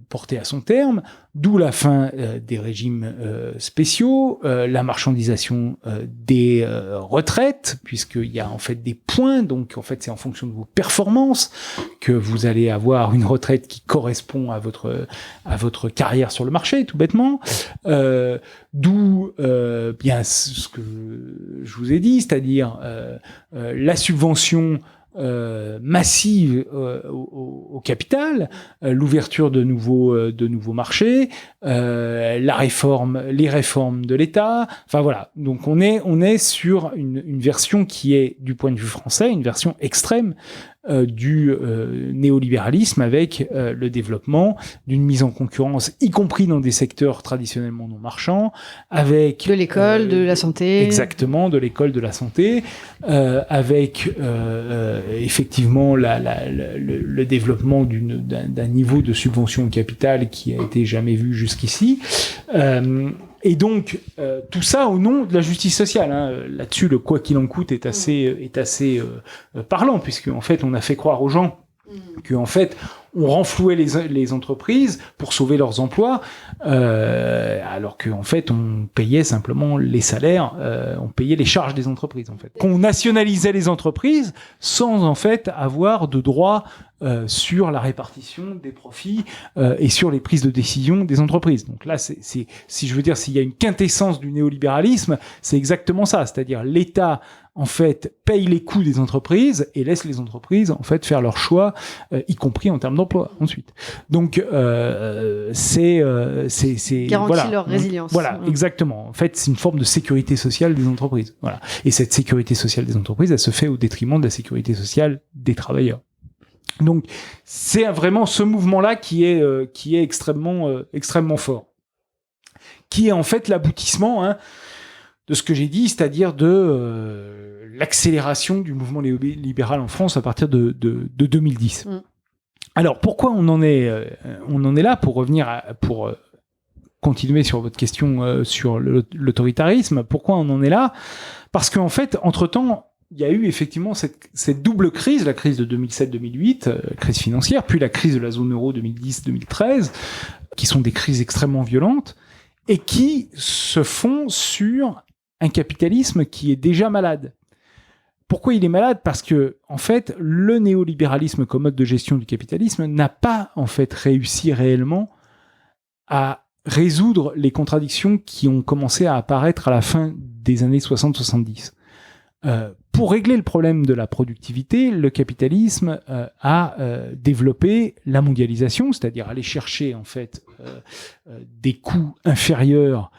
porté à son terme, d'où la fin des régimes spéciaux, la marchandisation des retraites, puisqu'il y a en fait des points, donc en fait c'est en fonction de vos performances que vous allez avoir une retraite qui correspond à votre carrière sur le marché, tout bêtement. D'où bien ce que je vous ai dit, c'est-à-dire la subvention massive au capital, l'ouverture de nouveaux marchés, les réformes de l'État. Enfin voilà. Donc on est sur une version qui est, du point de vue français, une version extrême du néolibéralisme avec le développement d'une mise en concurrence, y compris dans des secteurs traditionnellement non marchands, avec de l'école, de la santé. Exactement, de l'école, de la santé, avec effectivement le développement d'un niveau de subvention au capital qui a été jamais vu jusqu'ici. Et donc tout ça au nom de la justice sociale. Hein. Là-dessus, le quoi qu'il en coûte est assez parlant, puisque en fait, on a fait croire aux gens que en fait, on renflouait les entreprises pour sauver leurs emplois, alors qu'en fait, on payait simplement les salaires, on payait les charges des entreprises, en fait. Qu'on nationalisait les entreprises sans, en fait, avoir de droit sur la répartition des profits et sur les prises de décision des entreprises. Donc là, si je veux dire, s'il y a une quintessence du néolibéralisme, c'est exactement ça. C'est-à-dire l'État, en fait, paye les coûts des entreprises et laisse les entreprises, en fait, faire leurs choix, y compris en termes d'emploi, ensuite. Donc, c'est garantit leur résilience. Voilà, exactement. En fait, c'est une forme de sécurité sociale des entreprises. Voilà. Et cette sécurité sociale des entreprises, elle se fait au détriment de la sécurité sociale des travailleurs. Donc, c'est vraiment ce mouvement-là qui est extrêmement fort, qui est en fait l'aboutissement de ce que j'ai dit, c'est-à-dire de l'accélération du mouvement libéral en France à partir de 2010. Alors, pourquoi on en est là, pour revenir pour continuer sur votre question sur l'autoritarisme, pourquoi on en est là? Parce qu'en fait, entre-temps, il y a eu effectivement cette double crise, la crise de 2007-2008, crise financière, puis la crise de la zone euro 2010-2013, qui sont des crises extrêmement violentes et qui se font sur un capitalisme qui est déjà malade. Pourquoi il est malade? Parce que, en fait, le néolibéralisme comme mode de gestion du capitalisme n'a pas, en fait, réussi réellement à résoudre les contradictions qui ont commencé à apparaître à la fin des années 60-70. Pour régler le problème de la productivité, le capitalisme a développé la mondialisation, c'est-à-dire aller chercher en fait des coûts inférieurs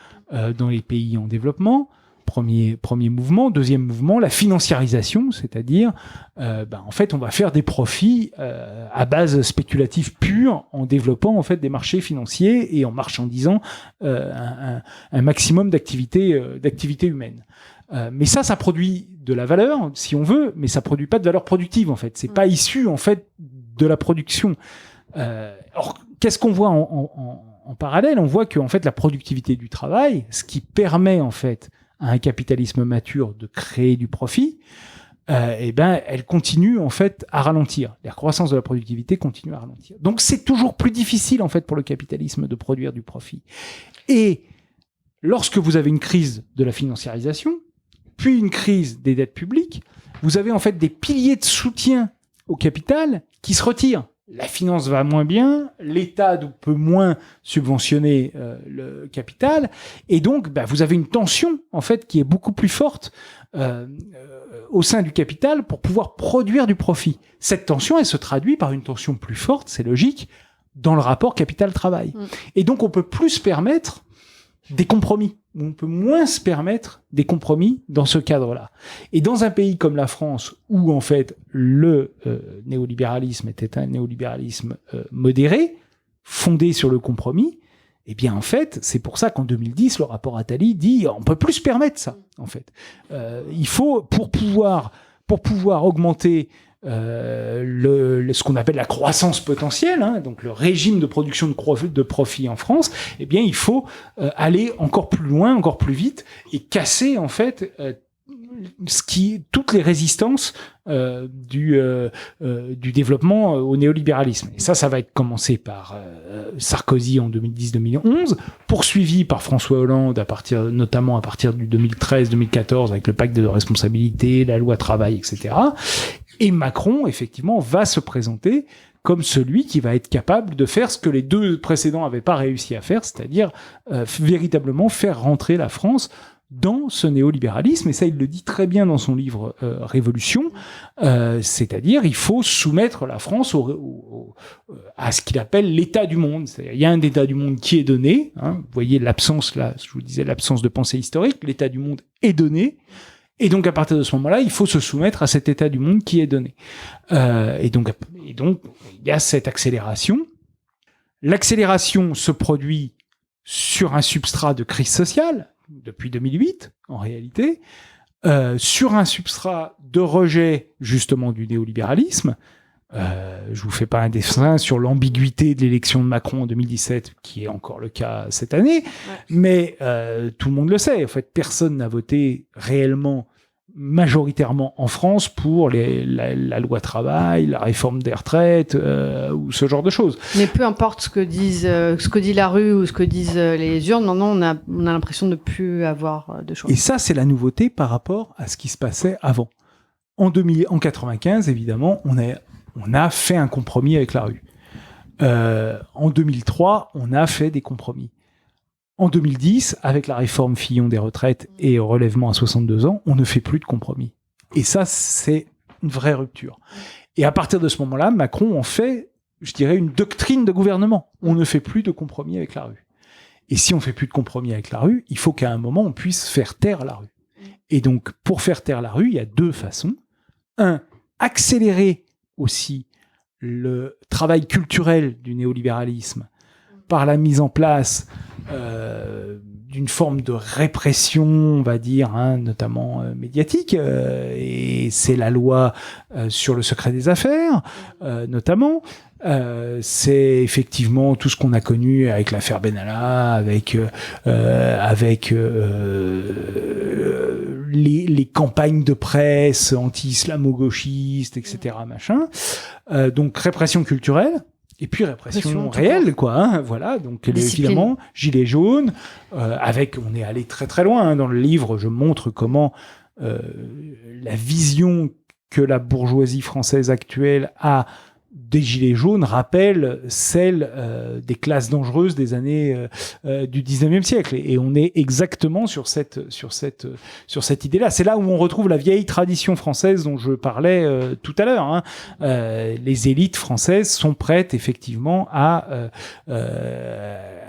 dans les pays en développement. Premier mouvement. Deuxième mouvement, la financiarisation, c'est-à-dire en fait on va faire des profits à base spéculative pure en développant en fait des marchés financiers et en marchandisant un maximum d'activités humaines. Mais ça produit de la valeur, si on veut, mais ça produit pas de valeur productive, en fait. C'est pas issu, en fait, de la production. Alors, qu'est-ce qu'on voit en parallèle? On voit que, en fait, la productivité du travail, ce qui permet, en fait, à un capitalisme mature de créer du profit, elle continue, en fait, à ralentir. La croissance de la productivité continue à ralentir. Donc, c'est toujours plus difficile, en fait, pour le capitalisme de produire du profit. Et lorsque vous avez une crise de la financiarisation, puis une crise des dettes publiques, vous avez en fait des piliers de soutien au capital qui se retirent. La finance va moins bien, l'État peut moins subventionner le capital, et donc vous avez une tension en fait qui est beaucoup plus forte au sein du capital pour pouvoir produire du profit. Cette tension, elle se traduit par une tension plus forte, c'est logique, dans le rapport capital-travail. Et donc on peut plus se permettre des compromis. On peut moins se permettre des compromis dans ce cadre-là. Et dans un pays comme la France, où en fait le néolibéralisme était un néolibéralisme modéré, fondé sur le compromis, eh bien en fait, c'est pour ça qu'en 2010, le rapport Attali dit on peut plus se permettre ça. En fait, il faut pour pouvoir augmenter ce qu'on appelle la croissance potentielle, donc le régime de production de profit en France, eh bien il faut aller encore plus loin, encore plus vite et casser en fait toutes les résistances du développement au néolibéralisme. Et ça va être commencé par Sarkozy en 2010-2011, poursuivi par François Hollande notamment à partir du 2013-2014 avec le pacte de responsabilité, la loi travail, etc. Et Macron, effectivement, va se présenter comme celui qui va être capable de faire ce que les deux précédents n'avaient pas réussi à faire, c'est-à-dire véritablement faire rentrer la France dans ce néolibéralisme. Et ça, il le dit très bien dans son livre Révolution, c'est-à-dire il faut soumettre la France à ce qu'il appelle l'état du monde. C'est-à-dire, il y a un état du monde qui est donné, vous voyez l'absence, là, je vous disais, l'absence de pensée historique, l'état du monde est donné, Et donc, à partir de ce moment-là, il faut se soumettre à cet état du monde qui est donné. Et donc, il y a cette accélération. L'accélération se produit sur un substrat de crise sociale, depuis 2008, en réalité, sur un substrat de rejet, justement, du néolibéralisme. Je vous fais pas un dessin sur l'ambiguïté de l'élection de Macron en 2017, qui est encore le cas cette année, mais tout le monde le sait. En fait, personne n'a voté réellement, majoritairement en France pour la loi travail, la réforme des retraites ou ce genre de choses. Mais peu importe ce que dit la rue ou ce que disent les urnes, maintenant on a l'impression de ne plus avoir de choix. Et ça, c'est la nouveauté par rapport à ce qui se passait avant. En 95, évidemment, on a fait un compromis avec la rue. En 2003, on a fait des compromis. En 2010, avec la réforme Fillon des retraites et relèvement à 62 ans, on ne fait plus de compromis. Et ça, c'est une vraie rupture. Et à partir de ce moment-là, Macron en fait, je dirais, une doctrine de gouvernement. On ne fait plus de compromis avec la rue. Et si on fait plus de compromis avec la rue, il faut qu'à un moment, on puisse faire taire la rue. Et donc, pour faire taire la rue, il y a deux façons. Un, accélérer aussi le travail culturel du néolibéralisme par la mise en place d'une forme de répression, on va dire, notamment médiatique, et c'est la loi sur le secret des affaires, notamment. C'est effectivement tout ce qu'on a connu avec l'affaire Benalla, avec les campagnes de presse anti-islamo-gauchistes, etc., machin. Donc répression culturelle. Et puis répression réelle, quoi. Voilà, donc évidemment, gilets jaunes, on est allé très très loin. Dans le livre, je montre comment la vision que la bourgeoisie française actuelle a des gilets jaunes rappelle celle des classes dangereuses des années du 19e siècle. Et on est exactement sur cette idée-là. C'est là où on retrouve la vieille tradition française dont je parlais tout à l'heure. Les élites françaises sont prêtes effectivement à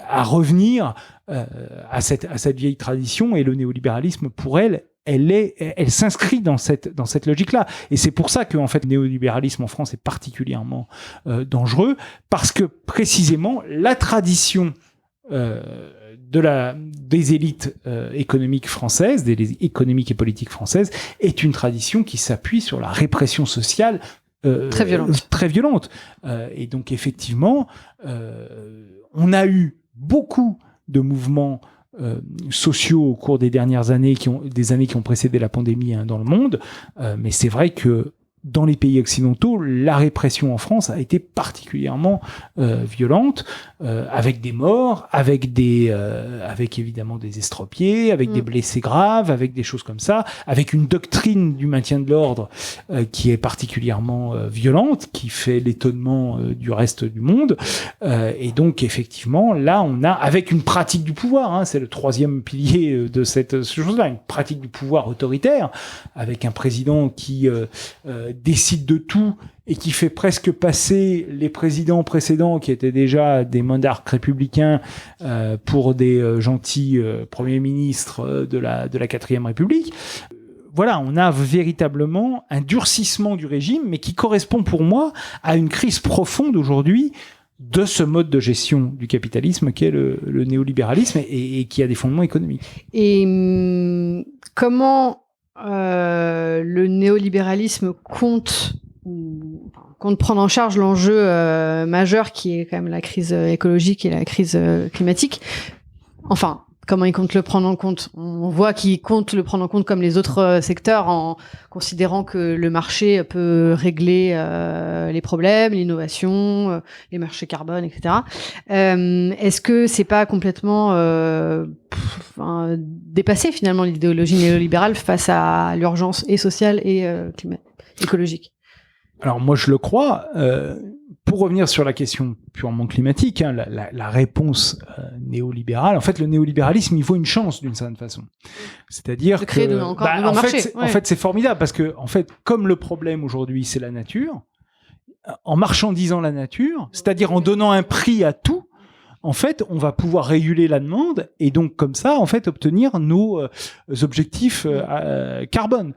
revenir à cette vieille tradition, et le néolibéralisme, pour elle s'inscrit dans cette logique-là. Et c'est pour ça que, en fait, le néolibéralisme en France est particulièrement dangereux, parce que, précisément, la tradition des élites économiques françaises, des économiques et politiques françaises, est une tradition qui s'appuie sur la répression sociale très violente. Et donc, effectivement, on a eu beaucoup de mouvements sociaux au cours des dernières années, des années qui ont précédé la pandémie dans le monde, mais c'est vrai que dans les pays occidentaux, la répression en France a été particulièrement violente, avec des morts, avec évidemment des estropiés, avec des blessés graves, avec des choses comme ça, avec une doctrine du maintien de l'ordre qui est particulièrement violente, qui fait l'étonnement du reste du monde. Et donc effectivement, là on a, avec une pratique du pouvoir, c'est le troisième pilier de cette chose-là, une pratique du pouvoir autoritaire, avec un président qui décide de tout et qui fait presque passer les présidents précédents, qui étaient déjà des monarques républicains, pour des gentils premiers ministres de la 4e République. Voilà, on a véritablement un durcissement du régime, mais qui correspond pour moi à une crise profonde aujourd'hui de ce mode de gestion du capitalisme qu'est le néolibéralisme, et qui a des fondements économiques. Et comment le néolibéralisme compte prendre en charge l'enjeu majeur qui est quand même la crise écologique et la crise climatique. Enfin, comment il compte le prendre en compte? On voit qu'il compte le prendre en compte comme les autres secteurs, en considérant que le marché peut régler les problèmes, l'innovation, les marchés carbone, etc. Est-ce que c'est pas complètement dépassé finalement l'idéologie néolibérale face à l'urgence et sociale et écologique? Alors moi je le crois. Pour revenir sur la question purement climatique, la réponse néolibérale, en fait le néolibéralisme il vaut une chance d'une certaine façon. C'est-à-dire que en fait c'est formidable, parce que en fait comme le problème aujourd'hui c'est la nature, en marchandisant la nature, c'est-à-dire en donnant un prix à tout, en fait, on va pouvoir réguler la demande et donc comme ça, en fait, obtenir nos objectifs carbone.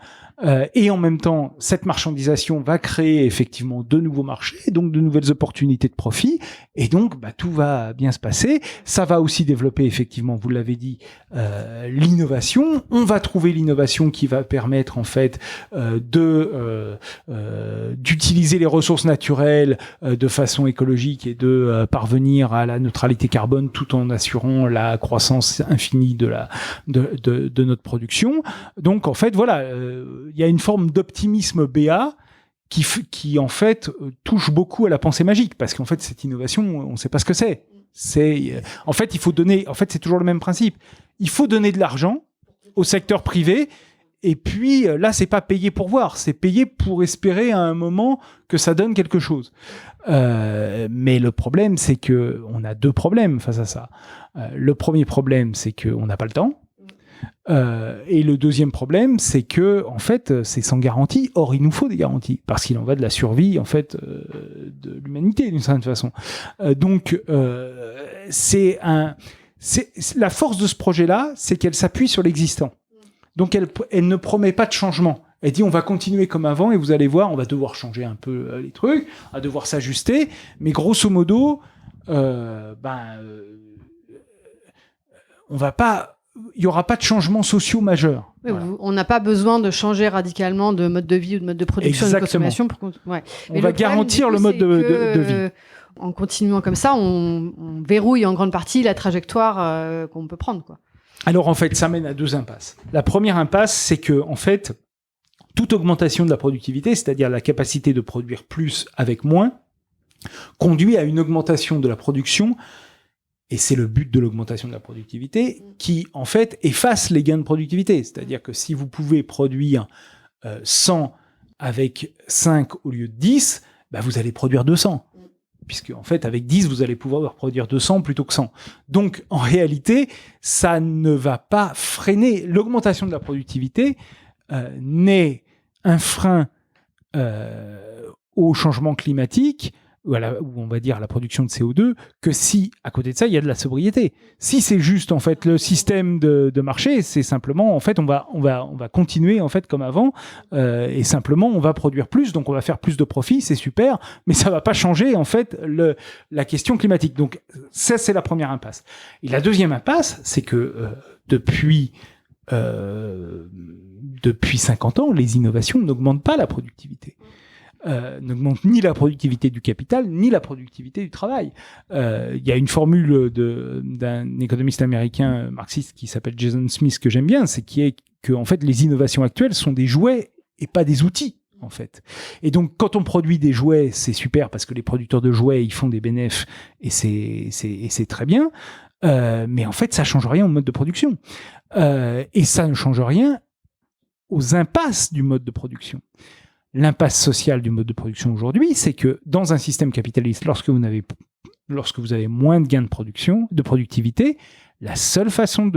Et en même temps, cette marchandisation va créer effectivement de nouveaux marchés, donc de nouvelles opportunités de profit, et donc tout va bien se passer. Ça va aussi développer effectivement, vous l'avez dit, l'innovation. On va trouver l'innovation qui va permettre en fait d'utiliser les ressources naturelles de façon écologique et de parvenir à la neutralité carbone tout en assurant la croissance infinie de notre production. Donc en fait, voilà. Il y a une forme d'optimisme BA qui en fait touche beaucoup à la pensée magique, parce qu'en fait cette innovation, on ne sait pas ce que c'est. En fait, il faut donner. En fait, c'est toujours le même principe. Il faut donner de l'argent au secteur privé, et puis là, c'est pas payer pour voir, c'est payer pour espérer à un moment que ça donne quelque chose. Mais le problème, c'est que on a deux problèmes face à ça. Le premier problème, c'est qu'on n'a pas le temps. Et le deuxième problème, c'est que en fait, c'est sans garantie. Or, il nous faut des garanties parce qu'il en va de la survie en fait de l'humanité d'une certaine façon. Donc, c'est la force de ce projet-là, c'est qu'elle s'appuie sur l'existant. Donc, elle ne promet pas de changement. Elle dit on va continuer comme avant et vous allez voir, on va devoir changer un peu les trucs, on va devoir s'ajuster, mais grosso modo, on va pas. Il n'y aura pas de changements sociaux majeurs. Oui, voilà. On n'a pas besoin de changer radicalement de mode de vie ou de mode de production et de consommation. On va garantir le mode de vie. En continuant comme ça, on verrouille en grande partie la trajectoire qu'on peut prendre, quoi. Alors en fait, ça mène à deux impasses. La première impasse, c'est que en fait, toute augmentation de la productivité, c'est-à-dire la capacité de produire plus avec moins, conduit à une augmentation de la production. Et c'est le but de l'augmentation de la productivité qui, en fait, efface les gains de productivité. C'est-à-dire que si vous pouvez produire 100 avec 5 au lieu de 10, vous allez produire 200. Puisque, en fait, avec 10, vous allez pouvoir produire 200 plutôt que 100. Donc, en réalité, ça ne va pas freiner. L'augmentation de la productivité n'est un frein au changement climatique, ou on va dire à la production de CO2, que si, à côté de ça, il y a de la sobriété. Si c'est juste, en fait, le système de marché, c'est simplement, en fait, on va continuer, en fait, comme avant, et simplement, on va produire plus, donc on va faire plus de profits, c'est super, mais ça va pas changer, en fait, la question climatique. Donc, ça, c'est la première impasse. Et la deuxième impasse, c'est que depuis 50 ans, les innovations n'augmentent pas la productivité. N'augmente ni la productivité du capital, ni la productivité du travail. Il y a une formule d'un économiste américain marxiste qui s'appelle Jason Smith que j'aime bien, c'est que en fait, les innovations actuelles sont des jouets et pas des outils. En fait. Et donc, quand on produit des jouets, c'est super parce que les producteurs de jouets, ils font des bénéfices et c'est très bien. Mais en fait, ça change rien au mode de production. Et ça ne change rien aux impasses du mode de production. L'impasse sociale du mode de production aujourd'hui, c'est que dans un système capitaliste, lorsque vous avez moins de gains de productivité, la seule façon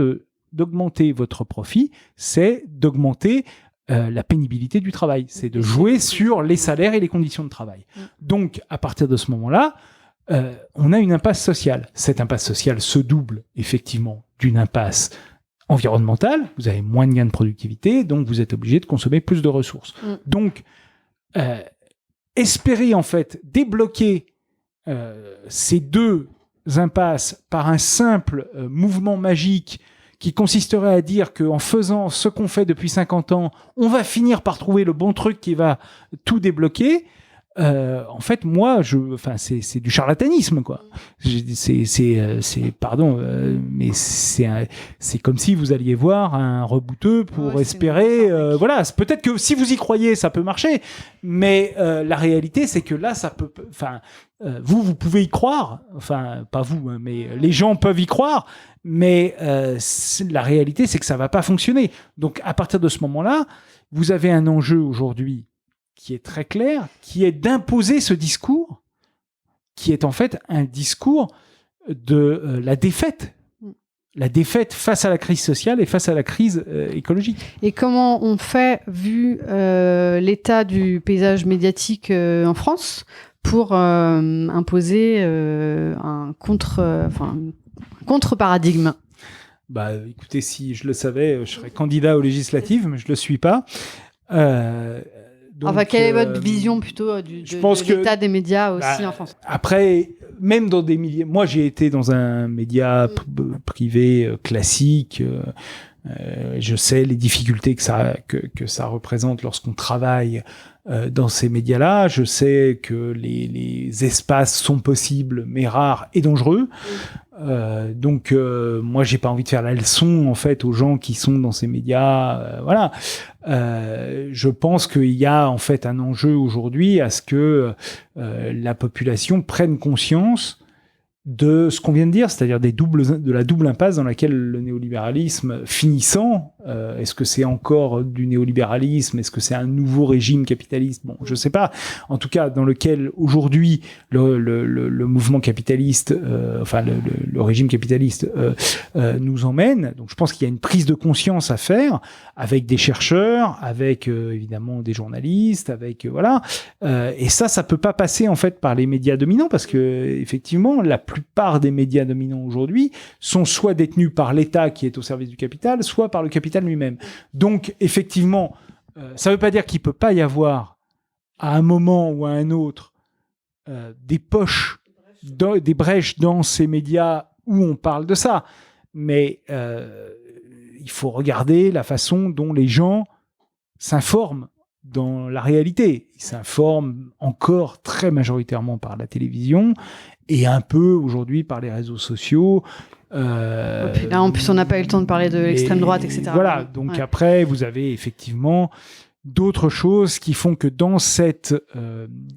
d'augmenter votre profit, c'est d'augmenter la pénibilité du travail. C'est de jouer sur les salaires et les conditions de travail. Donc, à partir de ce moment-là, on a une impasse sociale. Cette impasse sociale se double effectivement d'une impasse environnementale. Vous avez moins de gains de productivité, donc vous êtes obligé de consommer plus de ressources. Donc, espérer en fait débloquer ces deux impasses par un simple mouvement magique qui consisterait à dire qu'en faisant ce qu'on fait depuis 50 ans, on va finir par trouver le bon truc qui va tout débloquer. En fait, moi, c'est du charlatanisme, quoi. Mais c'est comme si vous alliez voir un rebouteux pour espérer. Voilà, peut-être que si vous y croyez, ça peut marcher, mais la réalité, c'est que là, ça peut. Enfin, vous pouvez y croire. Enfin, pas vous, hein, mais les gens peuvent y croire. Mais la réalité, c'est que ça va pas fonctionner. Donc, à partir de ce moment-là, vous avez un enjeu aujourd'hui qui est très clair, qui est d'imposer ce discours, qui est en fait un discours de la défaite face à la crise sociale et face à la crise écologique. Et comment on fait, vu l'état du paysage médiatique en France, pour imposer un contre-paradigme. Bah, écoutez, si je le savais, je serais candidat aux législatives, mais je le suis pas. Donc, Enfin, quelle est votre vision plutôt de l'état des médias aussi en France? Après, même dans des milliers... Moi, j'ai été dans un média privé classique. Je sais les difficultés que ça représente lorsqu'on travaille dans ces médias-là. Je sais que les espaces sont possibles, mais rares et dangereux. Donc, moi, j'ai pas envie de faire la leçon en fait aux gens qui sont dans ces médias. Voilà. Je pense qu'il y a en fait un enjeu aujourd'hui à ce que la population prenne conscience de ce qu'on vient de dire, c'est-à-dire de la double impasse dans laquelle le néolibéralisme finissant, est-ce que c'est encore du néolibéralisme, est-ce que c'est un nouveau régime capitaliste, bon, je sais pas, en tout cas dans lequel aujourd'hui le mouvement capitaliste, le régime capitaliste nous emmène. Donc je pense qu'il y a une prise de conscience à faire avec des chercheurs, avec évidemment des journalistes, avec voilà, et ça peut pas passer en fait par les médias dominants parce que effectivement la plupart des médias dominants aujourd'hui sont soit détenus par l'État qui est au service du capital, soit par le capital lui-même. Donc, effectivement, ça ne veut pas dire qu'il ne peut pas y avoir, à un moment ou à un autre, des poches, des brèches dans ces médias où on parle de ça. Mais il faut regarder la façon dont les gens s'informent dans la réalité. Ils s'informent encore très majoritairement par la télévision et un peu aujourd'hui par les réseaux sociaux. Et puis là, en plus, on n'a pas eu le temps de parler de l'extrême droite, etc. Voilà, donc ouais. Après, vous avez effectivement d'autres choses qui font que dans cette...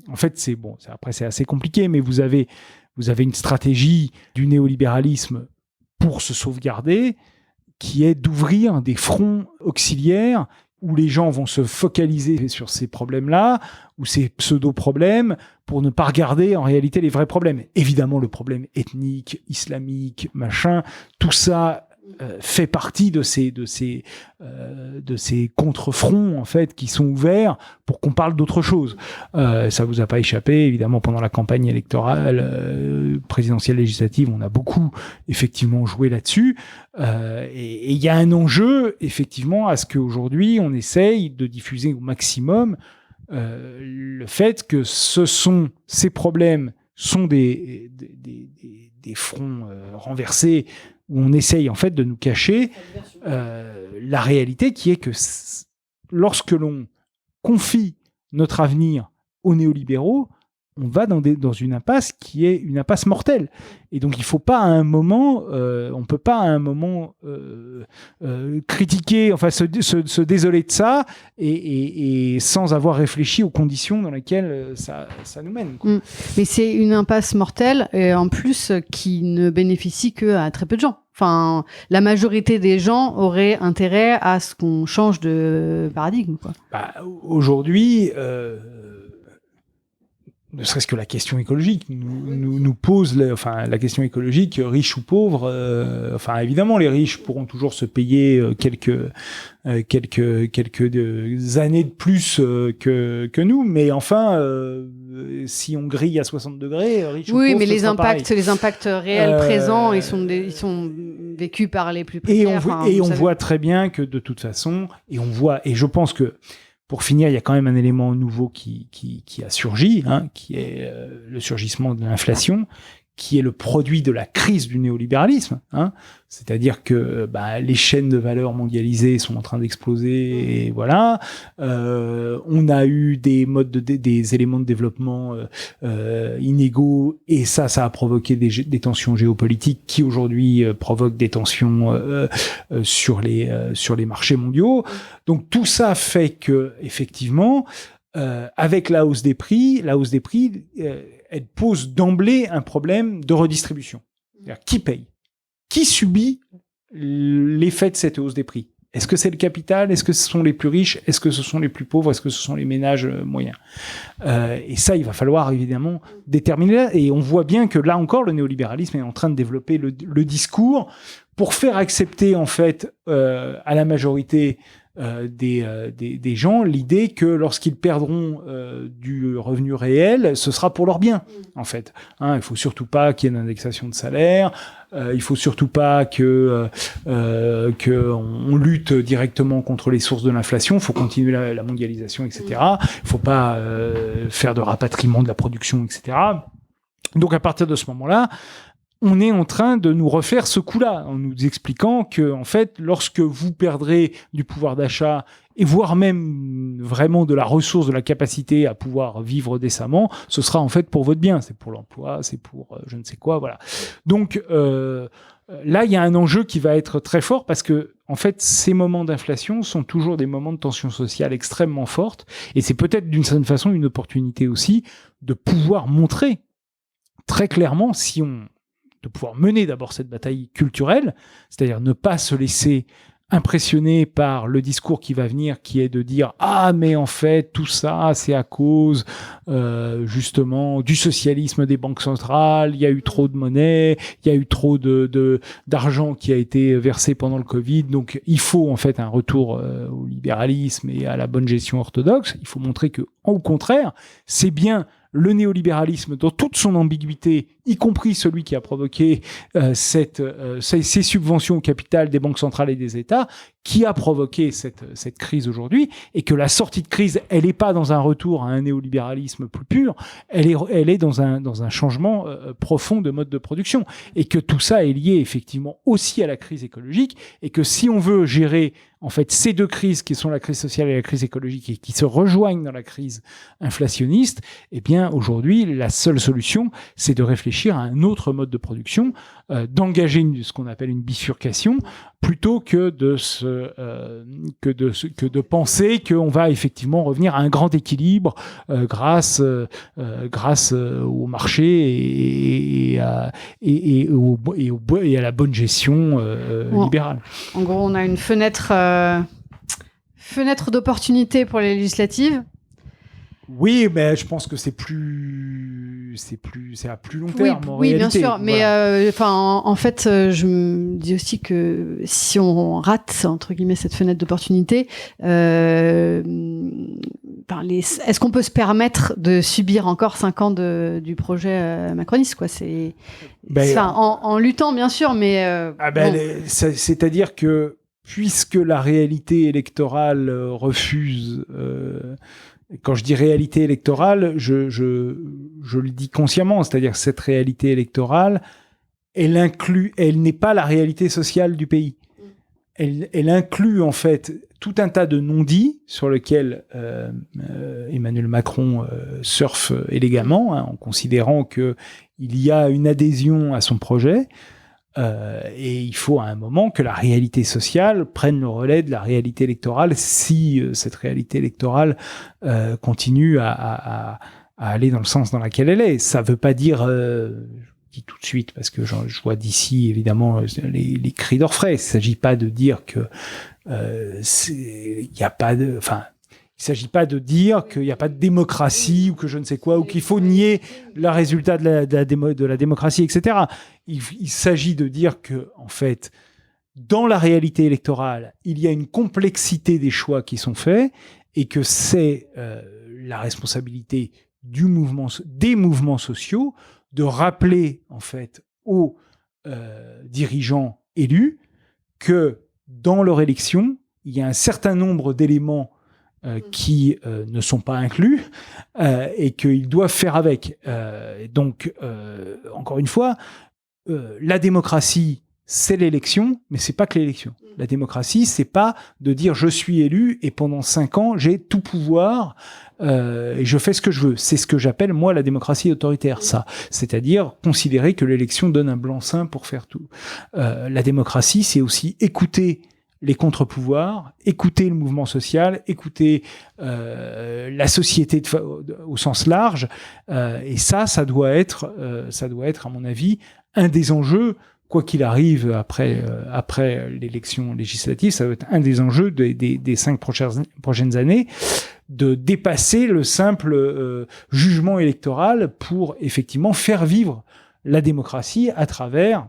en fait, c'est bon, après c'est assez compliqué, mais vous avez une stratégie du néolibéralisme pour se sauvegarder, qui est d'ouvrir des fronts auxiliaires où les gens vont se focaliser sur ces problèmes-là, ou ces pseudo-problèmes, pour ne pas regarder en réalité les vrais problèmes. Évidemment, le problème ethnique, islamique, machin, tout ça fait partie de ces contre-fronts en fait qui sont ouverts pour qu'on parle d'autre chose. Ça vous a pas échappé, évidemment, pendant la campagne électorale présidentielle législative, on a beaucoup effectivement joué là-dessus. Et il y a un enjeu effectivement à ce qu'aujourd'hui on essaye de diffuser au maximum le fait que ces problèmes sont des fronts renversés où on essaye en fait de nous cacher la réalité qui est que lorsque l'on confie notre avenir aux néolibéraux, on va dans une impasse qui est une impasse mortelle. Et donc il faut pas à un moment, on peut pas à un moment critiquer, enfin se désoler de ça et sans avoir réfléchi aux conditions dans lesquelles ça nous mène. Quoi. Mais c'est une impasse mortelle et en plus qui ne bénéficie qu'à très peu de gens. Enfin, la majorité des gens auraient intérêt à ce qu'on change de paradigme. Quoi. Bah, aujourd'hui. Ne serait-ce que la question écologique nous pose la question écologique, riche ou pauvre, évidemment les riches pourront toujours se payer quelques années de plus que nous, mais si on grille à 60 degrés, riche ou pauvre, oui, mais les pareil. impacts réels présents, ils sont vécus par les plus précaires. Et on voit très bien que de toute façon, et je pense que pour finir, il y a quand même un élément nouveau qui a surgi, qui est le surgissement de l'inflation, qui est le produit de la crise du néolibéralisme. C'est-à-dire que les chaînes de valeur mondialisées sont en train d'exploser, et voilà. On a eu des éléments de développement inégaux, et ça a provoqué des tensions géopolitiques qui aujourd'hui provoquent des tensions sur les marchés mondiaux. Donc tout ça fait que effectivement, avec la hausse des prix, elle pose d'emblée un problème de redistribution. C'est-à-dire, qui paye ? Qui subit l'effet de cette hausse des prix ? Est-ce que c'est le capital ? Est-ce que ce sont les plus riches ? Est-ce que ce sont les plus pauvres ? Est-ce que ce sont les ménages moyens ? Et ça, il va falloir évidemment déterminer. Et on voit bien que là encore, le néolibéralisme est en train de développer le discours pour faire accepter en fait à la majorité des gens l'idée que lorsqu'ils perdront du revenu réel, ce sera pour leur bien, en fait. Il faut surtout pas qu'il y ait une indexation de salaire. Il faut surtout pas que on lutte directement contre les sources de l'inflation. Il faut continuer la mondialisation, etc. Il faut pas faire de rapatriement de la production, etc. Donc à partir de ce moment-là, on est en train de nous refaire ce coup-là, en nous expliquant que, en fait, lorsque vous perdrez du pouvoir d'achat et voire même vraiment de la ressource, de la capacité à pouvoir vivre décemment, ce sera en fait pour votre bien. C'est pour l'emploi, c'est pour je ne sais quoi, voilà. Donc là, il y a un enjeu qui va être très fort parce que, en fait, ces moments d'inflation sont toujours des moments de tension sociale extrêmement forte, et c'est peut-être d'une certaine façon une opportunité aussi de pouvoir montrer très clairement de pouvoir mener d'abord cette bataille culturelle, c'est-à-dire ne pas se laisser impressionné par le discours qui va venir, qui est de dire « Ah, mais en fait, tout ça, c'est à cause justement du socialisme des banques centrales, il y a eu trop de monnaie, il y a eu trop d'argent qui a été versé pendant le Covid, donc il faut en fait un retour au libéralisme et à la bonne gestion orthodoxe. Il faut montrer que, au contraire, c'est bien le néolibéralisme dans toute son ambiguïté, y compris celui qui a provoqué ces subventions au capital des banques centrales et des États, qui a provoqué cette crise aujourd'hui, et que la sortie de crise, elle n'est pas dans un retour à un néolibéralisme plus pur, elle est dans un changement profond de mode de production, et que tout ça est lié effectivement aussi à la crise écologique, et que si on veut gérer en fait ces deux crises qui sont la crise sociale et la crise écologique et qui se rejoignent dans la crise inflationniste, eh bien aujourd'hui la seule solution c'est de réfléchir à un autre mode de production, d'engager ce qu'on appelle une bifurcation, plutôt que de penser qu'on va effectivement revenir à un grand équilibre grâce au marché et à la bonne gestion libérale. En gros, on a une fenêtre d'opportunité pour les législatives. Oui, mais je pense que c'est à plus long terme. Oui, en bien réalité. sûr. Mais en fait, je me dis aussi que si on rate entre guillemets cette fenêtre d'opportunité, est-ce qu'on peut se permettre de subir encore 5 ans du projet macroniste, quoi? En luttant bien sûr, mais c'est-à-dire que puisque la réalité électorale refuse. Quand je dis réalité électorale, je le dis consciemment, c'est-à-dire que cette réalité électorale, elle n'est pas la réalité sociale du pays. Elle inclut en fait tout un tas de non-dits sur lesquels Emmanuel Macron surfe élégamment, en considérant qu'il y a une adhésion à son projet. Et il faut à un moment que la réalité sociale prenne le relais de la réalité électorale si cette réalité électorale continue à aller dans le sens dans lequel elle est. Ça ne veut pas dire, je dis tout de suite, parce que je vois d'ici évidemment les cris d'orfraie, il ne s'agit pas de dire que il n'y a pas de... Il ne s'agit pas de dire qu'il n'y a pas de démocratie ou que je ne sais quoi, ou qu'il faut nier le résultat de la démocratie, etc. Il s'agit de dire que, en fait, dans la réalité électorale, il y a une complexité des choix qui sont faits et que c'est la responsabilité des mouvements sociaux de rappeler, en fait, aux dirigeants élus que dans leur élection, il y a un certain nombre d'éléments qui ne sont pas inclus et qu'ils doivent faire avec. Donc, encore une fois, la démocratie, c'est l'élection, mais c'est pas que l'élection. La démocratie, c'est pas de dire je suis élu et pendant 5 ans, j'ai tout pouvoir et je fais ce que je veux. C'est ce que j'appelle, moi, la démocratie autoritaire, ça. C'est-à-dire considérer que l'élection donne un blanc-seing pour faire tout. La démocratie, c'est aussi écouter les contre-pouvoirs, écouter le mouvement social, écouter la société au sens large, et ça doit être, à mon avis, un des enjeux, quoi qu'il arrive après l'élection législative, ça doit être un des enjeux des 5 prochaines années, de dépasser le simple jugement électoral pour effectivement faire vivre la démocratie à travers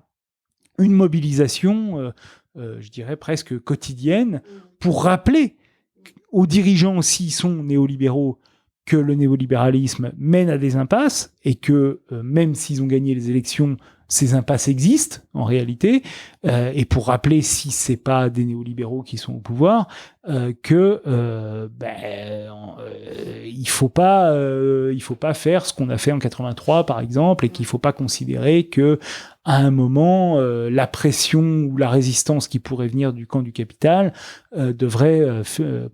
une mobilisation je dirais presque quotidienne, pour rappeler aux dirigeants, s'ils sont néolibéraux, que le néolibéralisme mène à des impasses et que même s'ils ont gagné les élections, ces impasses existent en réalité. Et pour rappeler, si c'est pas des néolibéraux qui sont au pouvoir, que il faut pas faire ce qu'on a fait en 83 par exemple, et qu'il faut pas considérer que à un moment la pression ou la résistance qui pourrait venir du camp du capital devrait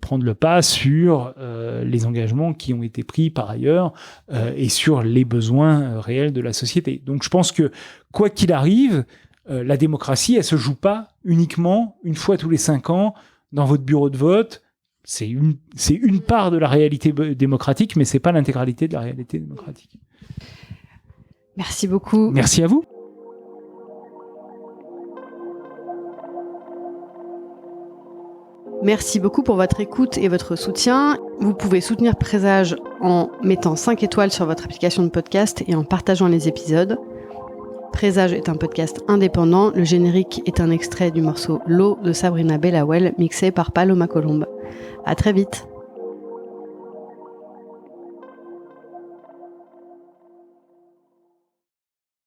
prendre le pas sur les engagements qui ont été pris par ailleurs et sur les besoins réels de la société. Donc je pense que quoi qu'il arrive, la démocratie, elle se joue pas uniquement une fois tous les 5 ans dans votre bureau de vote. C'est une part de la réalité démocratique, mais c'est pas l'intégralité de la réalité démocratique. Merci beaucoup. Merci à vous. Merci beaucoup pour votre écoute et votre soutien. Vous pouvez soutenir Présage en mettant 5 étoiles sur votre application de podcast et en partageant les épisodes. Présage est un podcast indépendant. Le générique est un extrait du morceau L'eau de Sabrina Bellawell, mixé par Paloma Colombe. À très vite.